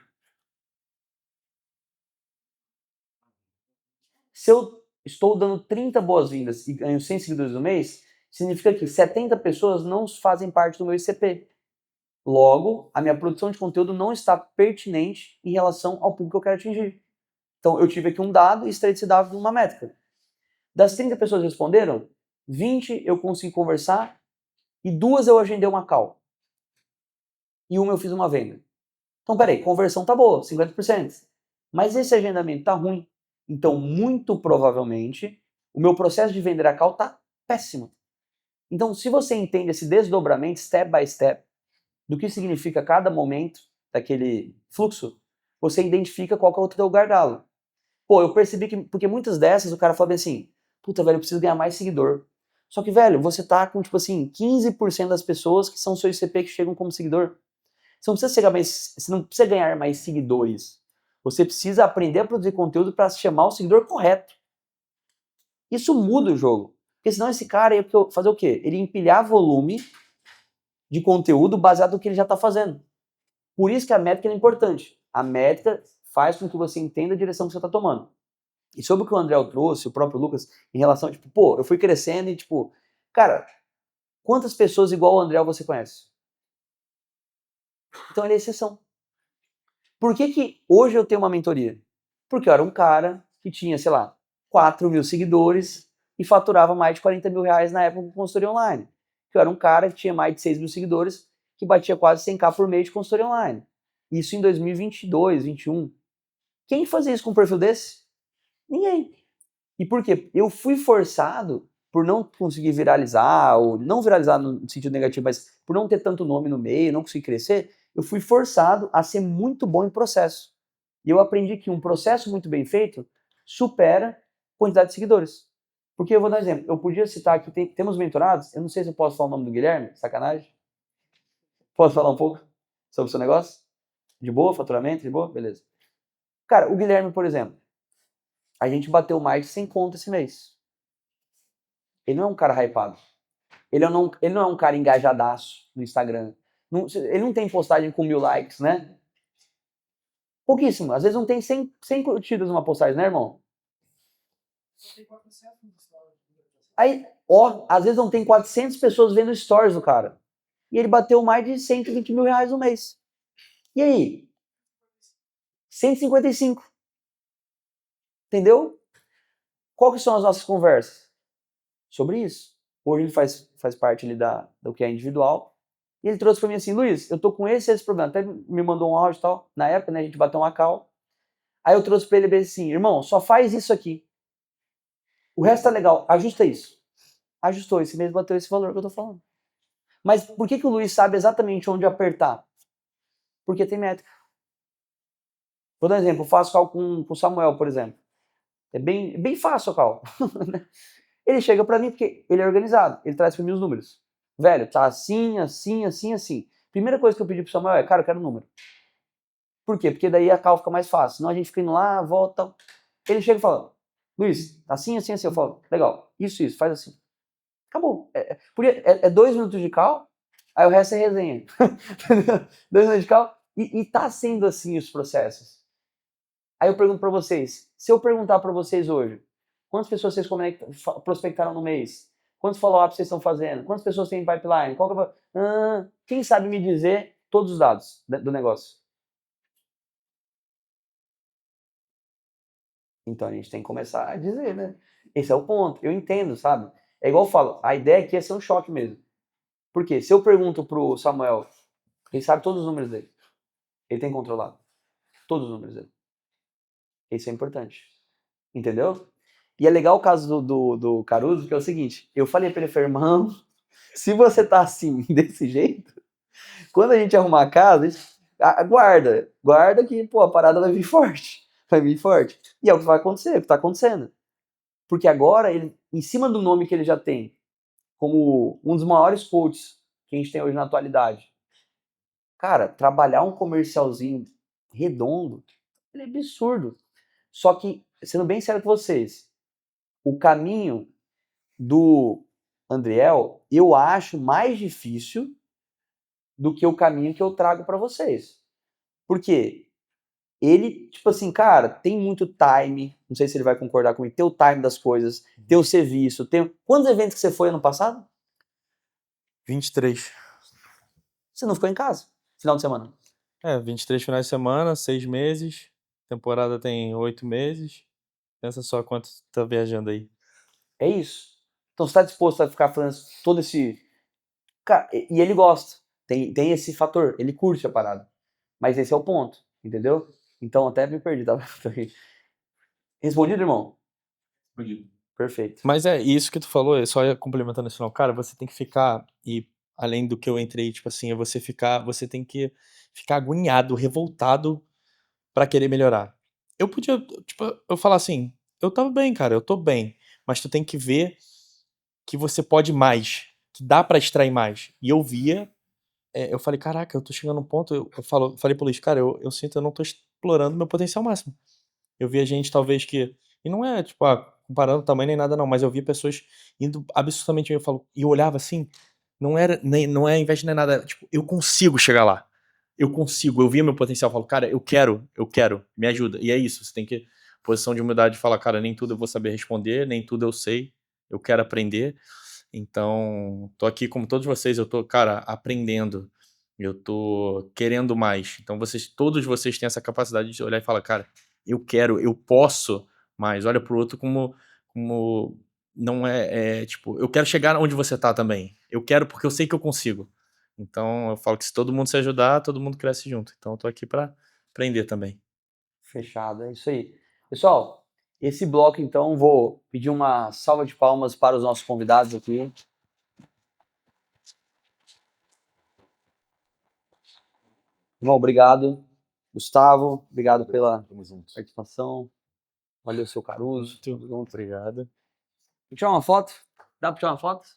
Se eu estou dando 30 boas-vindas e ganho 100 seguidores no mês, significa que 70 pessoas não fazem parte do meu ICP. Logo, a minha produção de conteúdo não está pertinente em relação ao público que eu quero atingir. Então, eu tive aqui um dado e extraí esse dado numa métrica. Das 30 pessoas que responderam, 20 eu consegui conversar e 2 eu agendei uma call. E 1 eu fiz uma venda. Então, peraí, conversão tá boa, 50%. Mas esse agendamento tá ruim. Então, muito provavelmente, o meu processo de vender a call tá péssimo. Então, se você entende esse desdobramento, step by step, do que significa cada momento daquele fluxo, você identifica qual que é o teu gargalo. Pô, eu percebi que, porque muitas dessas o cara fala bem assim, puta, velho, eu preciso ganhar mais seguidor. Só que, velho, você tá com, tipo assim, 15% das pessoas que são seu ICP que chegam como seguidor. Você não precisa ganhar mais seguidores. Você precisa aprender a produzir conteúdo para chamar o seguidor correto. Isso muda o jogo. Porque senão esse cara ia fazer o quê? Ele ia empilhar volume de conteúdo baseado no que ele já está fazendo. Por isso que a métrica é importante. A métrica faz com que você entenda a direção que você está tomando. E sobre o que o André trouxe, o próprio Lucas, em relação, tipo, pô, eu fui crescendo e, tipo, cara, quantas pessoas igual o André você conhece? Então ele é exceção. Por que hoje eu tenho uma mentoria? Porque eu era um cara que tinha, sei lá, 4 mil seguidores e faturava mais de 40 mil reais na época com consultoria online. Eu era um cara que tinha mais de 6 mil seguidores que batia quase 100k por mês de consultoria online. Isso em 2022, 2021. Quem fazia isso com um perfil desse? Ninguém. E por quê? Eu fui forçado por não conseguir viralizar, ou não viralizar no sentido negativo, mas por não ter tanto nome no meio, não conseguir crescer, eu fui forçado a ser muito bom em processo. E eu aprendi que um processo muito bem feito supera a quantidade de seguidores. Porque eu vou dar um exemplo. Eu podia citar aqui, temos mentorados, eu não sei se eu posso falar o nome do Guilherme, sacanagem. Posso falar um pouco sobre o seu negócio? De boa, faturamento, de boa? Beleza. Cara, o Guilherme, por exemplo, a gente bateu mais de 100 contas esse mês. Ele não é um cara hypado. Ele não é um cara engajadaço no Instagram. Ele não tem postagem com 1000 likes, né? Pouquíssimo. Às vezes não tem 100 curtidas numa postagem, né, irmão? Aí, ó, às vezes não tem 400 pessoas vendo stories do cara. E ele bateu mais de 120 mil reais no mês. E aí? 155. Entendeu? Qual que são as nossas conversas? Sobre isso. Hoje ele faz parte ali do que é individual. E ele trouxe para mim assim, Luiz, eu tô com esse problema. Até me mandou um áudio e tal. Na época, né, a gente bateu uma call. Aí eu trouxe para ele bem assim, irmão, só faz isso aqui. O resto tá legal, ajusta isso. Ajustou, esse mês bateu esse valor que eu tô falando. Mas por que o Luiz sabe exatamente onde apertar? Porque tem métrica. Vou dar um exemplo, eu faço call com o Samuel, por exemplo. É bem fácil o call. Ele chega pra mim porque ele é organizado, ele traz pra mim os números. Velho, tá assim, assim, assim, assim. Primeira coisa que eu pedi pro Samuel é, cara, eu quero número. Por quê? Porque daí a call fica mais fácil. Senão a gente fica indo lá, volta, tal. Ele chega e fala, Luiz, tá assim, assim, assim. Eu falo, legal, isso, faz assim. Acabou. É 2 minutos de call, aí o resto é resenha. 2 minutos de call, e tá sendo assim os processos. Aí eu pergunto pra vocês, se eu perguntar pra vocês hoje, quantas pessoas vocês prospectaram no mês? Quantos follow-ups vocês estão fazendo? Quantas pessoas têm em pipeline? Quem sabe me dizer todos os dados do negócio? Então a gente tem que começar a dizer, né? Esse é o ponto. Eu entendo, sabe? É igual eu falo, a ideia aqui é ser um choque mesmo. Por quê? Se eu pergunto pro Samuel, ele sabe todos os números dele. Ele tem controlado. Todos os números dele. Isso é importante. Entendeu? E é legal o caso do Caruso, que é o seguinte, eu falei pra ele, irmão, se você tá assim, desse jeito, quando a gente arrumar a casa, guarda que, pô, a parada vai vir forte. Vai vir forte. E é o que vai acontecer, é o que tá acontecendo. Porque agora, ele, em cima do nome que ele já tem, como um dos maiores coaches que a gente tem hoje na atualidade, cara, trabalhar um comercialzinho redondo, ele é absurdo. Só que, sendo bem sério com vocês, o caminho do Andriel, eu acho mais difícil do que o caminho que eu trago para vocês. Por quê? Ele, tipo assim, cara, tem muito time, não sei se ele vai concordar comigo, tem o time das coisas, tem o serviço, tem... Quantos eventos que você foi ano passado? 23. Você não ficou em casa, final de semana? 23 finais de semana, 6 meses, temporada tem 8 meses, pensa só quanto tá viajando aí. É isso. Então você tá disposto a ficar fazendo todo esse... Cara, e ele gosta, tem esse fator, ele curte a parada. Mas esse é o ponto, entendeu? Então até me perdi, tá? Respondido, irmão? Respondido. Perfeito. Mas é isso que tu falou, só ia complementando esse final. Cara, você tem que ficar, e além do que eu entrei, tipo assim, você tem que ficar agoniado, revoltado pra querer melhorar. Eu podia, tipo, eu falar assim, eu tava bem, cara, eu tô bem, mas tu tem que ver que você pode mais, que dá pra extrair mais. E eu via, eu falei, caraca, eu tô chegando num ponto, falei pro Luiz, cara, eu sinto que eu não tô explorando meu potencial máximo. Eu via gente, talvez, que. E não é, tipo, comparando tamanho nem nada, não, mas eu via pessoas indo absurdamente bem. E eu olhava assim, não é inveja nem nada, tipo, eu consigo chegar lá. Eu consigo, eu via meu potencial, eu falo, cara, eu quero, me ajuda. E é isso, você tem que, posição de humildade, falar, cara, nem tudo eu vou saber responder, nem tudo eu sei, eu quero aprender. Então, tô aqui como todos vocês, eu tô, cara, aprendendo. Eu tô querendo mais. Então, todos vocês têm essa capacidade de olhar e falar, cara, eu quero, eu posso mais. Olha pro outro como não tipo, eu quero chegar onde você tá também. Eu quero porque eu sei que eu consigo. Então, eu falo que se todo mundo se ajudar, todo mundo cresce junto. Então, eu tô aqui pra aprender também. Fechado, é isso aí. Pessoal, esse bloco, então, vou pedir uma salva de palmas para os nossos convidados aqui. Irmão, obrigado. Gustavo, obrigado pela participação. Valeu, seu Caruso. Muito obrigado. Vou tirar uma foto? Dá pra tirar uma foto?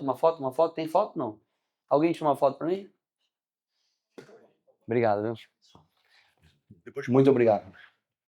Uma foto? Tem foto? Não. Alguém tira uma foto pra mim? Obrigado, viu? Muito obrigado.